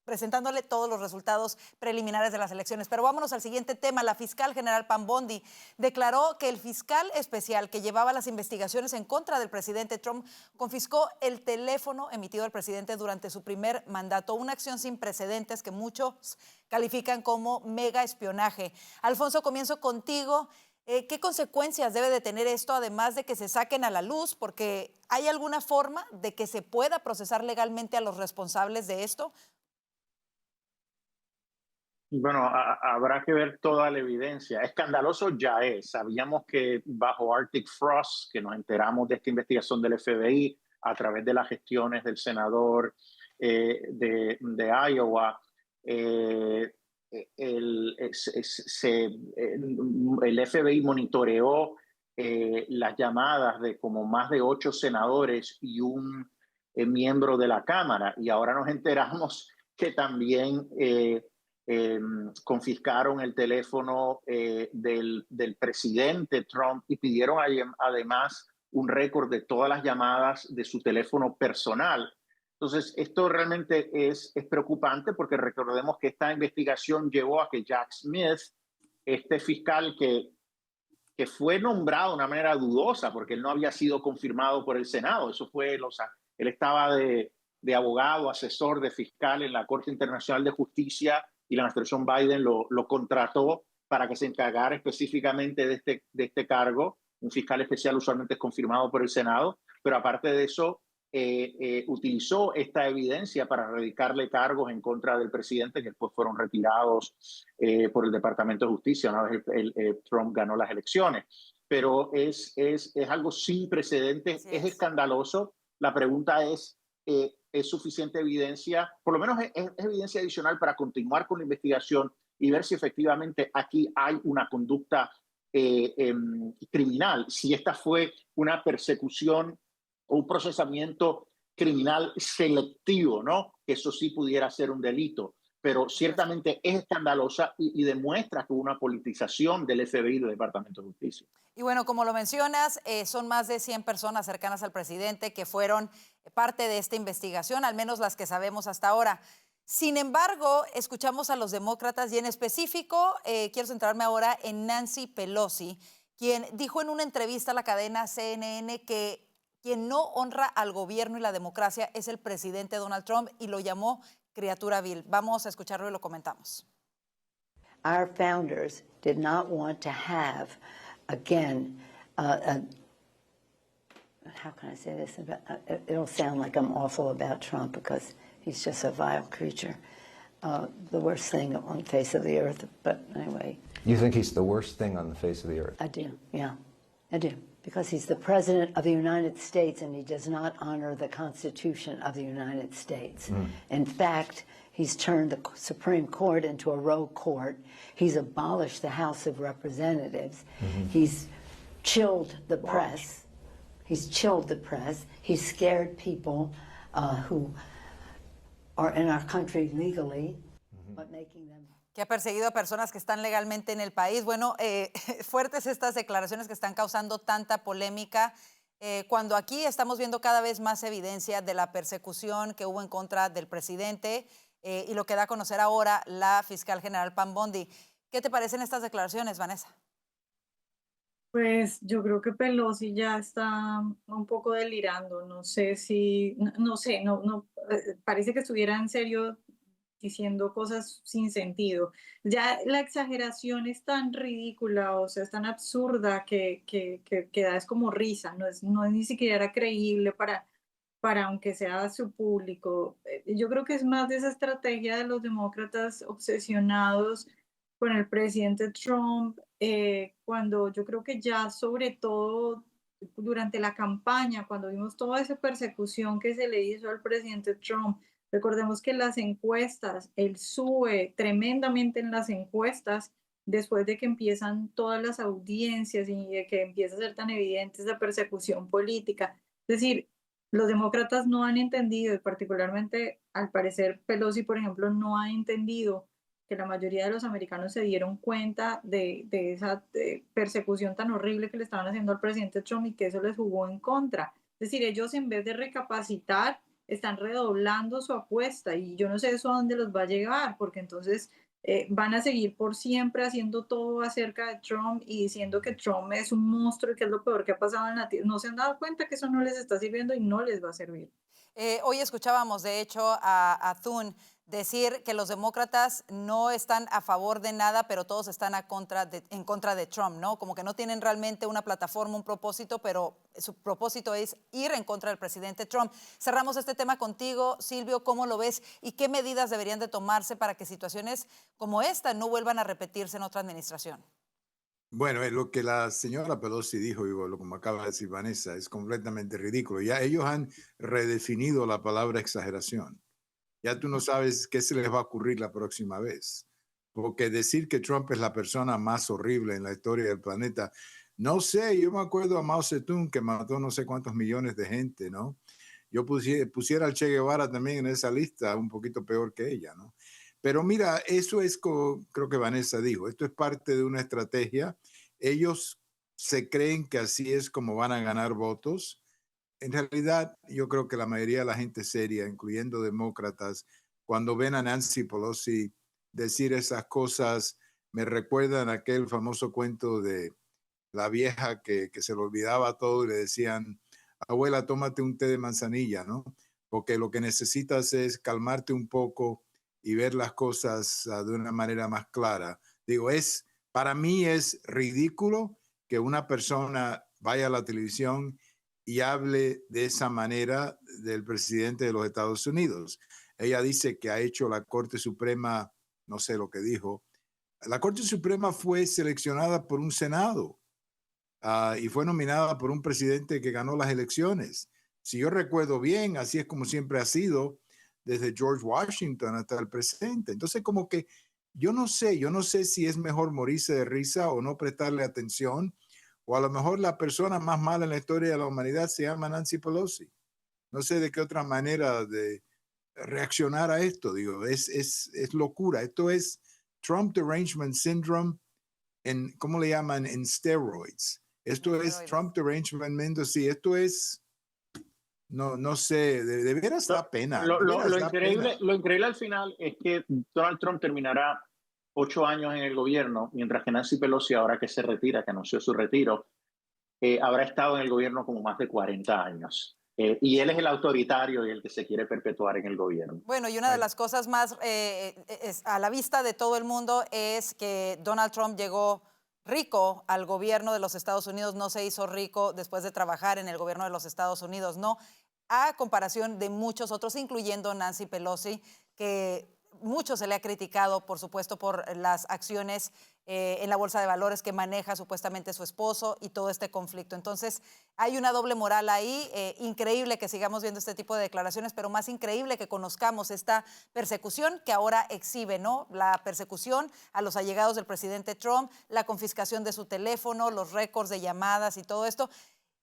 S1: presentándole todos los resultados preliminares de las elecciones. Pero vámonos al siguiente tema. La fiscal general Pam Bondi declaró que el fiscal especial que llevaba las investigaciones en contra del presidente Trump confiscó el teléfono emitido al presidente durante su primer mandato, una acción sin precedentes que muchos califican como mega espionaje. Alfonso, comienzo contigo. ¿Qué consecuencias debe de tener esto, además de que se saquen a la luz? Porque ¿hay alguna forma de que se pueda procesar legalmente a los responsables de esto?
S17: Bueno, habrá que ver toda la evidencia. Escandaloso ya es. Sabíamos que bajo Arctic Frost, que nos enteramos de esta investigación del FBI a través de las gestiones del senador de Iowa, el FBI monitoreó las llamadas de como más de 8 senadores y un miembro de la Cámara. Y ahora nos enteramos que también confiscaron el teléfono del presidente Trump y pidieron además un récord de todas las llamadas de su teléfono personal. Entonces, esto realmente es preocupante porque recordemos que esta investigación llevó a que Jack Smith, este fiscal que fue nombrado de una manera dudosa porque él no había sido confirmado por el Senado, eso fue, él estaba de abogado, asesor de fiscal en la Corte Internacional de Justicia y la administración Biden lo contrató para que se encargara específicamente de este cargo. Un fiscal especial usualmente es confirmado por el Senado, pero aparte de eso, utilizó esta evidencia para radicarle cargos en contra del presidente que después fueron retirados por el Departamento de Justicia una vez Trump ganó las elecciones. Pero es algo sin precedentes, es escandaloso. La pregunta es suficiente evidencia, por lo menos es evidencia adicional para continuar con la investigación y ver si efectivamente aquí hay una conducta criminal, si esta fue una persecución o un procesamiento criminal selectivo, ¿no? Que eso sí pudiera ser un delito, pero ciertamente es escandalosa y demuestra que hubo una politización del FBI y del Departamento de Justicia.
S1: Y bueno, como lo mencionas, son más de 100 personas cercanas al presidente que fueron parte de esta investigación, al menos las que sabemos hasta ahora. Sin embargo, escuchamos a los demócratas y en específico quiero centrarme ahora en Nancy Pelosi, quien dijo en una entrevista a la cadena CNN que quien no honra al gobierno y la democracia es el presidente Donald Trump y lo llamó criatura vil. Vamos a escucharlo y lo comentamos.
S14: Our founders did not want to have, again, how can I say this? It'll sound like I'm awful about Trump because he's just a vile creature. The worst thing on the face of the earth, but anyway.
S15: You think he's the worst thing on the face of the earth?
S14: I do, yeah, I do. Because he's the president of the United States and he does not honor the Constitution of the United States. In fact, he's turned the Supreme Court into a rogue court. He's abolished the House of Representatives. He's chilled the press. He's chilled the press. He's scared people who are in our country legally, but making them...
S1: Que ha perseguido a personas que están legalmente en el país. Bueno, fuertes estas declaraciones que están causando tanta polémica, cuando aquí estamos viendo cada vez más evidencia de la persecución que hubo en contra del presidente y lo que da a conocer ahora la fiscal general Pam Bondi. ¿Qué te parecen estas declaraciones, Vanessa?
S5: Pues yo creo que Pelosi ya está un poco delirando. No sé si, parece que estuviera en serio diciendo cosas sin sentido. Ya la exageración es tan ridícula, o sea, es tan absurda que da es como risa, no es ni siquiera creíble para aunque sea su público. Yo creo que es más de esa estrategia de los demócratas obsesionados con el presidente Trump, cuando yo creo que ya sobre todo durante la campaña, cuando vimos toda esa persecución que se le hizo al presidente Trump. Recordemos que las encuestas, él sube tremendamente en las encuestas después de que empiezan todas las audiencias y de que empieza a ser tan evidente esa persecución política. Es decir, los demócratas no han entendido, y particularmente al parecer Pelosi, por ejemplo, no ha entendido que la mayoría de los americanos se dieron cuenta de esa persecución tan horrible que le estaban haciendo al presidente Trump y que eso les jugó en contra. Es decir, ellos en vez de recapacitar, están redoblando su apuesta y yo no sé eso a dónde los va a llevar, porque entonces van a seguir por siempre haciendo todo acerca de Trump y diciendo que Trump es un monstruo y que es lo peor que ha pasado en la tierra. No se han dado cuenta que eso no les está sirviendo y no les va a servir.
S1: Hoy escuchábamos, de hecho, a Thune decir que los demócratas no están a favor de nada, pero todos están en contra de Trump, ¿no? Como que no tienen realmente una plataforma, un propósito, pero su propósito es ir en contra del presidente Trump. Cerramos este tema contigo, Silvio, ¿cómo lo ves? ¿Y qué medidas deberían de tomarse para que situaciones como esta no vuelvan a repetirse en otra administración?
S18: Bueno, lo que la señora Pelosi dijo, y lo como acaba de decir Vanessa, es completamente ridículo. Ya ellos han redefinido la palabra exageración. Ya tú no sabes qué se les va a ocurrir la próxima vez. Porque decir que Trump es la persona más horrible en la historia del planeta, no sé, yo me acuerdo a Mao Zedong que mató no sé cuántos millones de gente, ¿no? Yo pusiera al Che Guevara también en esa lista, un poquito peor que ella, ¿no? Pero mira, eso es, creo que Vanessa dijo, esto es parte de una estrategia. Ellos se creen que así es como van a ganar votos. En realidad, yo creo que la mayoría de la gente seria, incluyendo demócratas, cuando ven a Nancy Pelosi decir esas cosas, me recuerdan aquel famoso cuento de la vieja que se le olvidaba todo y le decían, abuela, tómate un té de manzanilla, ¿no? Porque lo que necesitas es calmarte un poco y ver las cosas de una manera más clara. Digo, para mí es ridículo que una persona vaya a la televisión y hable de esa manera del presidente de los Estados Unidos. Ella dice que ha hecho la Corte Suprema, no sé lo que dijo. La Corte Suprema fue seleccionada por un Senado y fue nominada por un presidente que ganó las elecciones. Si yo recuerdo bien, así es como siempre ha sido desde George Washington hasta el presente. Entonces, como que yo no sé si es mejor morirse de risa o no prestarle atención, o a lo mejor la persona más mala en la historia de la humanidad se llama Nancy Pelosi. No sé de qué otra manera de reaccionar a esto. Digo, es locura. Esto es Trump Derangement Syndrome, ¿cómo le llaman? En steroids. Esto es Trump Derangement Mendoza. Esto es, no sé, de veras da pena.
S17: Lo increíble al final es que Donald Trump terminará 8 años en el gobierno, mientras que Nancy Pelosi, ahora que se retira, que anunció su retiro, habrá estado en el gobierno como más de 40 años. Y él es el autoritario y el que se quiere perpetuar en el gobierno.
S1: Bueno, y una de las cosas más a la vista de todo el mundo es que Donald Trump llegó rico al gobierno de los Estados Unidos, no se hizo rico después de trabajar en el gobierno de los Estados Unidos, no, a comparación de muchos otros, incluyendo Nancy Pelosi, que mucho se le ha criticado, por supuesto, por las acciones en la bolsa de valores que maneja supuestamente su esposo y todo este conflicto. Entonces, hay una doble moral ahí. Increíble que sigamos viendo este tipo de declaraciones, pero más increíble que conozcamos esta persecución que ahora exhibe, ¿no? La persecución a los allegados del presidente Trump, la confiscación de su teléfono, los récords de llamadas y todo esto.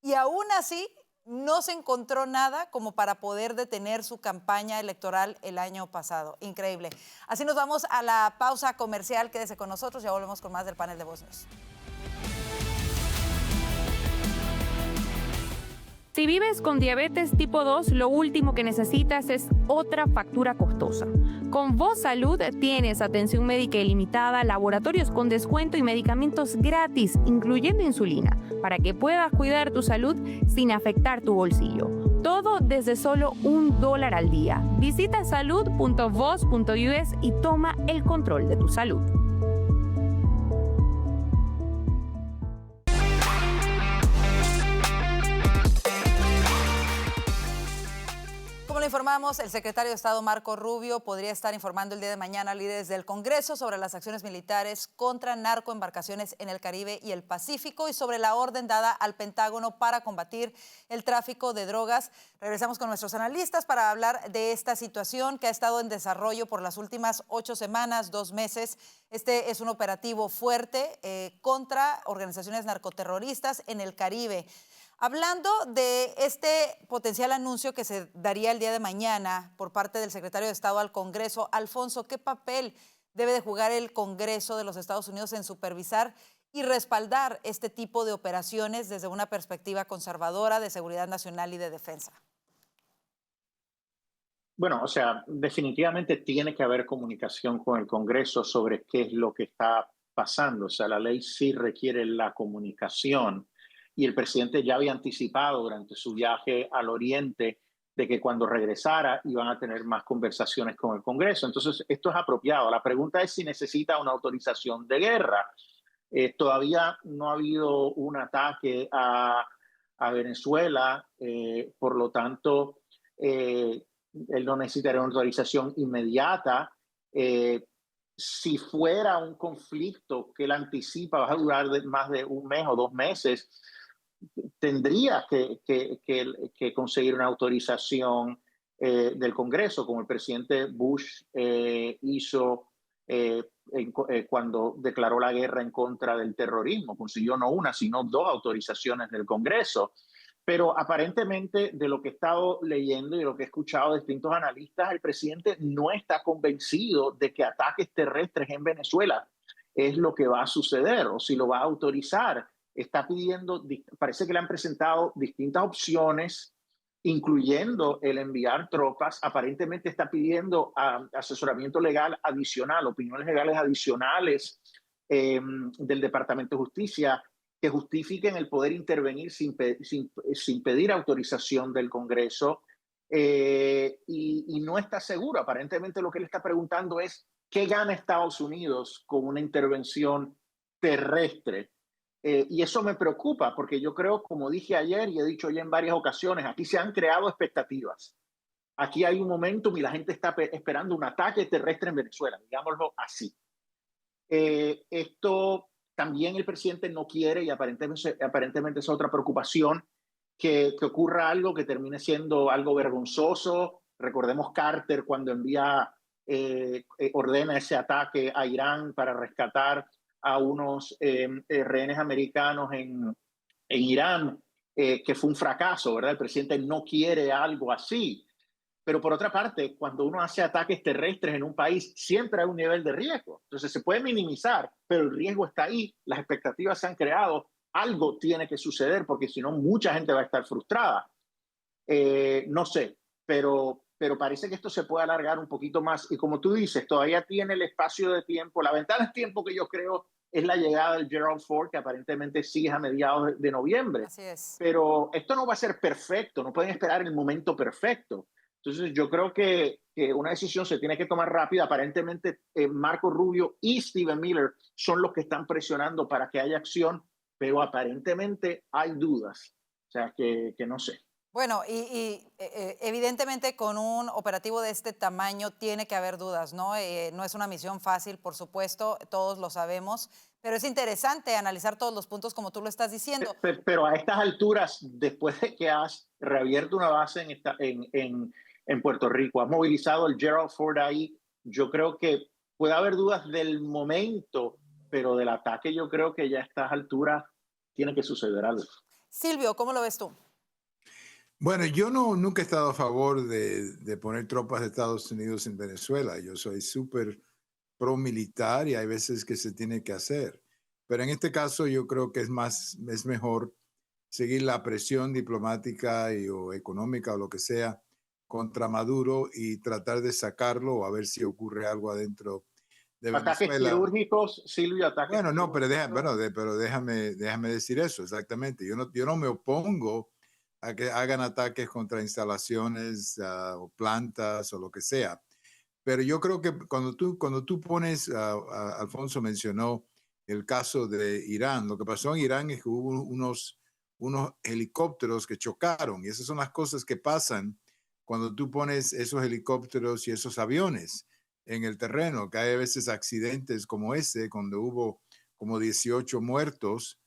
S1: Y aún así, no se encontró nada como para poder detener su campaña electoral el año pasado. Increíble. Así nos vamos a la pausa comercial. Quédese con nosotros, ya volvemos con más del panel de Voz News.
S16: Si vives con diabetes tipo 2, lo último que necesitas es otra factura costosa. Con Voz Salud tienes atención médica ilimitada, laboratorios con descuento y medicamentos gratis, incluyendo insulina, para que puedas cuidar tu salud sin afectar tu bolsillo. Todo desde solo $1 al día. Visita salud.voz.us y toma el control de tu salud.
S1: Como le informamos, el secretario de Estado Marco Rubio podría estar informando el día de mañana a líderes del Congreso sobre las acciones militares contra narcoembarcaciones en el Caribe y el Pacífico y sobre la orden dada al Pentágono para combatir el tráfico de drogas. Regresamos con nuestros analistas para hablar de esta situación que ha estado en desarrollo por las últimas 8 semanas, 2 meses. Este es un operativo fuerte contra organizaciones narcoterroristas en el Caribe. Hablando de este potencial anuncio que se daría el día de mañana por parte del secretario de Estado al Congreso, Alfonso, ¿qué papel debe de jugar el Congreso de los Estados Unidos en supervisar y respaldar este tipo de operaciones desde una perspectiva conservadora de seguridad nacional y de defensa?
S17: Bueno, o sea, definitivamente tiene que haber comunicación con el Congreso sobre qué es lo que está pasando. O sea, la ley sí requiere la comunicación. Y el presidente ya había anticipado durante su viaje al Oriente de que cuando regresara iban a tener más conversaciones con el Congreso. Entonces, esto es apropiado. La pregunta es si necesita una autorización de guerra. Todavía no ha habido un ataque a Venezuela, por lo tanto, él no necesitaría una autorización inmediata. Si fuera un conflicto que él anticipa va a durar más de 1 mes o 2 meses, tendría que conseguir una autorización del Congreso, como el presidente Bush hizo cuando declaró la guerra en contra del terrorismo. Consiguió no una, sino 2 autorizaciones del Congreso. Pero aparentemente, de lo que he estado leyendo y de lo que he escuchado de distintos analistas, el presidente no está convencido de que ataques terrestres en Venezuela es lo que va a suceder o si lo va a autorizar. Está pidiendo, parece que le han presentado distintas opciones, incluyendo el enviar tropas. Aparentemente está pidiendo asesoramiento legal adicional, opiniones legales adicionales del Departamento de Justicia que justifiquen el poder intervenir sin pedir autorización del Congreso y no está seguro. Aparentemente lo que él está preguntando es ¿qué gana Estados Unidos con una intervención terrestre? Y eso me preocupa porque yo creo, como dije ayer y he dicho ya en varias ocasiones, aquí se han creado expectativas. Aquí hay un momentum y la gente está esperando un ataque terrestre en Venezuela, digámoslo así. Esto también el presidente no quiere, y aparentemente es otra preocupación, que ocurra algo que termine siendo algo vergonzoso. Recordemos Carter cuando ordena ese ataque a Irán para rescatar a unos rehenes americanos en Irán, que fue un fracaso, ¿verdad? El presidente no quiere algo así. Pero por otra parte, cuando uno hace ataques terrestres en un país, siempre hay un nivel de riesgo. Entonces se puede minimizar, pero el riesgo está ahí, las expectativas se han creado, algo tiene que suceder porque si no mucha gente va a estar frustrada. No sé, pero parece que esto se puede alargar un poquito más y como tú dices, todavía tiene el espacio de tiempo. La ventana de tiempo que yo creo es la llegada del Gerald Ford, que aparentemente sigue a mediados de noviembre.
S1: Así es.
S17: Pero esto no va a ser perfecto, no pueden esperar el momento perfecto. Entonces yo creo que una decisión se tiene que tomar rápida. Aparentemente Marco Rubio y Stephen Miller son los que están presionando para que haya acción, pero aparentemente hay dudas. O sea, que no sé.
S1: Bueno, evidentemente con un operativo de este tamaño tiene que haber dudas, ¿no? No es una misión fácil, por supuesto, todos lo sabemos, pero es interesante analizar todos los puntos como tú lo estás diciendo.
S17: Pero a estas alturas, después de que has reabierto una base en Puerto Rico, has movilizado el Gerald Ford ahí, yo creo que puede haber dudas del momento, pero del ataque yo creo que ya a estas alturas tiene que suceder algo.
S1: Silvio, ¿cómo lo ves tú?
S18: Bueno, yo nunca he estado a favor de poner tropas de Estados Unidos en Venezuela. Yo soy súper pro militar y hay veces que se tiene que hacer. Pero en este caso yo creo que es mejor seguir la presión diplomática o económica o lo que sea contra Maduro y tratar de sacarlo o a ver si ocurre algo adentro de Venezuela.
S17: Ataques quirúrgicos, Silvio, ataques.
S18: Bueno, no, pero déjame decir eso exactamente. Yo no me opongo a que hagan ataques contra instalaciones o plantas o lo que sea. Pero yo creo que cuando tú pones, Alfonso mencionó el caso de Irán, lo que pasó en Irán es que hubo unos helicópteros que chocaron y esas son las cosas que pasan cuando tú pones esos helicópteros y esos aviones en el terreno, que hay a veces accidentes como ese, cuando hubo como 18 muertos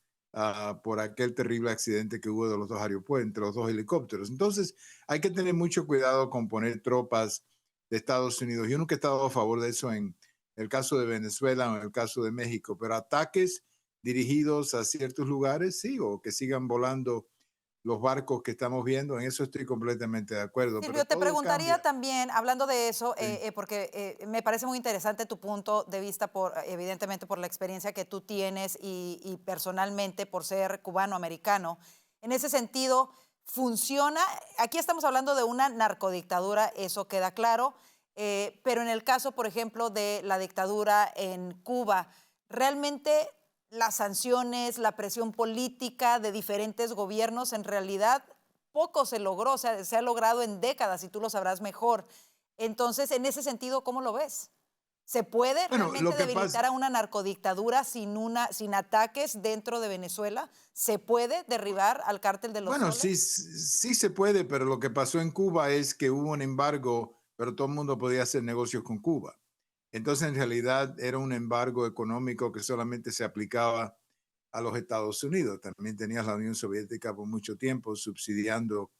S18: por aquel terrible accidente que hubo de los dos aeropuertos, entre los dos helicópteros. Entonces, hay que tener mucho cuidado con poner tropas de Estados Unidos. Yo nunca he estado a favor de eso en el caso de Venezuela o en el caso de México, pero ataques dirigidos a ciertos lugares, sí, o que sigan volando los barcos que estamos viendo, en eso estoy completamente de acuerdo.
S1: Silvio, te preguntaría también, hablando de eso, porque me parece muy interesante tu punto de vista, evidentemente por la experiencia que tú tienes y personalmente por ser cubano-americano. En ese sentido, ¿funciona? Aquí estamos hablando de una narcodictadura, eso queda claro, pero en el caso, por ejemplo, de la dictadura en Cuba, ¿realmente las sanciones, la presión política de diferentes gobiernos, en realidad poco se logró, o sea, se ha logrado en décadas y tú lo sabrás mejor? Entonces, en ese sentido, ¿cómo lo ves? ¿Se puede realmente debilitar a una narcodictadura sin ataques dentro de Venezuela? ¿Se puede derribar al cártel de los
S18: Bueno,
S1: soles?
S18: sí se puede, pero lo que pasó en Cuba es que hubo un embargo, pero todo el mundo podía hacer negocios con Cuba. Entonces, en realidad, era un embargo económico que solamente se aplicaba a los Estados Unidos. También tenías la Unión Soviética por mucho tiempo subsidiando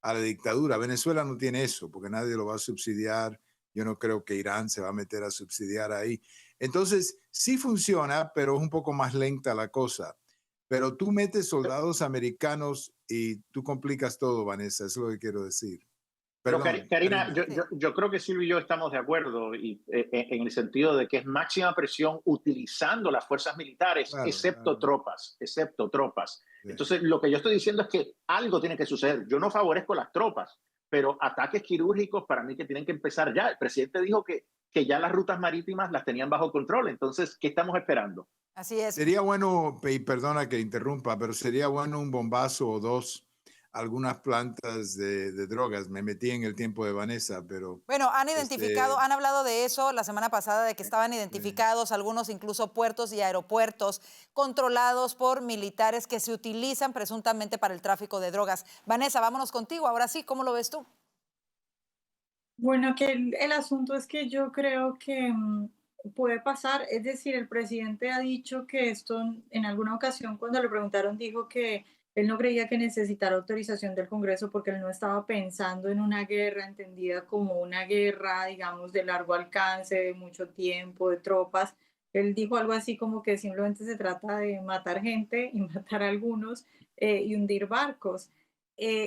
S18: a la dictadura. Venezuela no tiene eso, porque nadie lo va a subsidiar. Yo no creo que Irán se va a meter a subsidiar ahí. Entonces, sí funciona, pero es un poco más lenta la cosa. Pero tú metes soldados americanos y tú complicas todo, Vanessa, eso es lo que quiero decir.
S17: Pero
S18: Perdón,
S17: Karina, yo creo que Silvio y yo estamos de acuerdo y, en el sentido de que es máxima presión utilizando las fuerzas militares,
S18: Claro,
S17: excepto tropas.
S18: Sí.
S17: Entonces, lo que yo estoy diciendo es que algo tiene que suceder. Yo no favorezco las tropas, pero ataques quirúrgicos para mí que tienen que empezar ya. El presidente dijo que ya las rutas marítimas las tenían bajo control. Entonces, ¿qué estamos esperando?
S1: Así es.
S18: Sería bueno, y perdona que interrumpa, pero sería bueno un bombazo o dos algunas plantas de drogas. Me metí en el tiempo de Vanessa, pero...
S1: Bueno, han identificado, han hablado de eso la semana pasada, de que estaban identificados algunos incluso puertos y aeropuertos controlados por militares que se utilizan presuntamente para el tráfico de drogas. Vanessa, vámonos contigo. Ahora sí, ¿cómo lo ves tú?
S5: Bueno, que el asunto es que yo creo que puede pasar, es decir, el presidente ha dicho que esto en alguna ocasión cuando le preguntaron dijo que él no creía que necesitara autorización del Congreso porque él no estaba pensando en una guerra entendida como una guerra, digamos, de largo alcance, de mucho tiempo, de tropas. Él dijo algo así como que simplemente se trata de matar gente y matar a algunos y hundir barcos.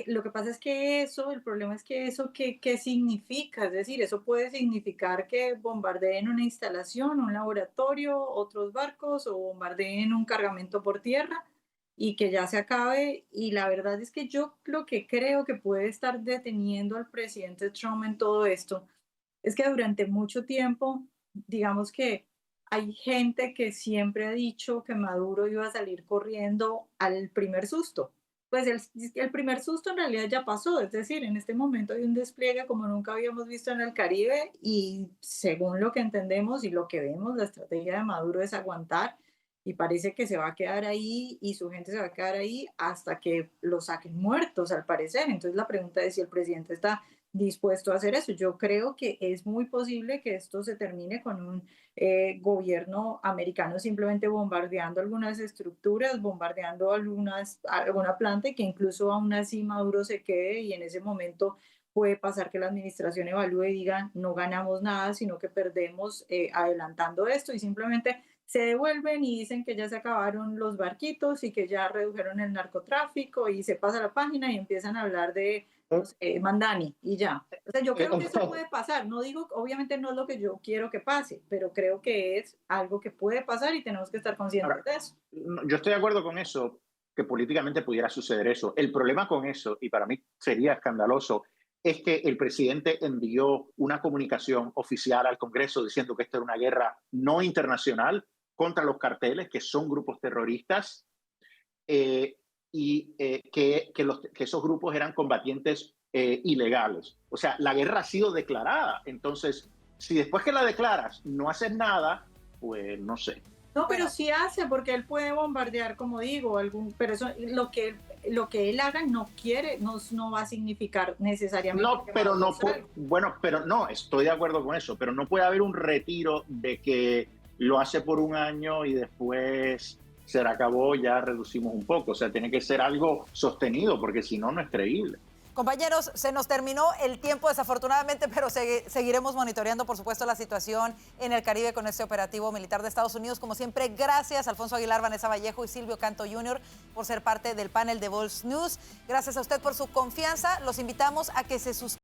S5: Lo que pasa es que el problema es que eso, ¿qué significa? Es decir, eso puede significar que bombardeen una instalación, un laboratorio, otros barcos o bombardeen un cargamento por tierra y que ya se acabe. Y la verdad es que yo lo que creo que puede estar deteniendo al presidente Trump en todo esto es que durante mucho tiempo, digamos que hay gente que siempre ha dicho que Maduro iba a salir corriendo al primer susto. Pues el primer susto en realidad ya pasó, es decir, en este momento hay un despliegue como nunca habíamos visto en el Caribe y según lo que entendemos y lo que vemos, la estrategia de Maduro es aguantar y parece que se va a quedar ahí y su gente se va a quedar ahí hasta que lo saquen muertos, al parecer. Entonces la pregunta es si el presidente está dispuesto a hacer eso. Yo creo que es muy posible que esto se termine con un gobierno americano simplemente bombardeando algunas estructuras, bombardeando alguna planta y que incluso aún así Maduro se quede y en ese momento puede pasar que la administración evalúe y diga no ganamos nada, sino que perdemos adelantando esto y simplemente se devuelven y dicen que ya se acabaron los barquitos y que ya redujeron el narcotráfico y se pasa la página y empiezan a hablar de Mandani y ya. O sea, yo creo que eso puede pasar. No digo, obviamente no es lo que yo quiero que pase, pero creo que es algo que puede pasar y tenemos que estar conscientes de eso.
S17: Yo estoy de acuerdo con eso, que políticamente pudiera suceder eso. El problema con eso, y para mí sería escandaloso, es que el presidente envió una comunicación oficial al Congreso diciendo que esta era una guerra no internacional contra los carteles, que son grupos terroristas, y que esos grupos eran combatientes ilegales. O sea, la guerra ha sido declarada. Entonces, si después que la declaras no haces nada, pues no sé.
S5: No, pero sí hace, porque él puede bombardear, como digo, pero eso, lo que él haga no va a significar necesariamente.
S17: No, pero no, bueno, pero no, estoy de acuerdo con eso, pero no puede haber un retiro de que lo hace por un año y después se acabó, ya reducimos un poco. O sea, tiene que ser algo sostenido, porque si no, no es creíble.
S1: Compañeros, se nos terminó el tiempo desafortunadamente, pero seguiremos monitoreando, por supuesto, la situación en el Caribe con este operativo militar de Estados Unidos. Como siempre, gracias Alfonso Aguilar, Vanessa Vallejo y Silvio Canto Jr. por ser parte del panel de Vox News. Gracias a usted por su confianza. Los invitamos a que se suscriban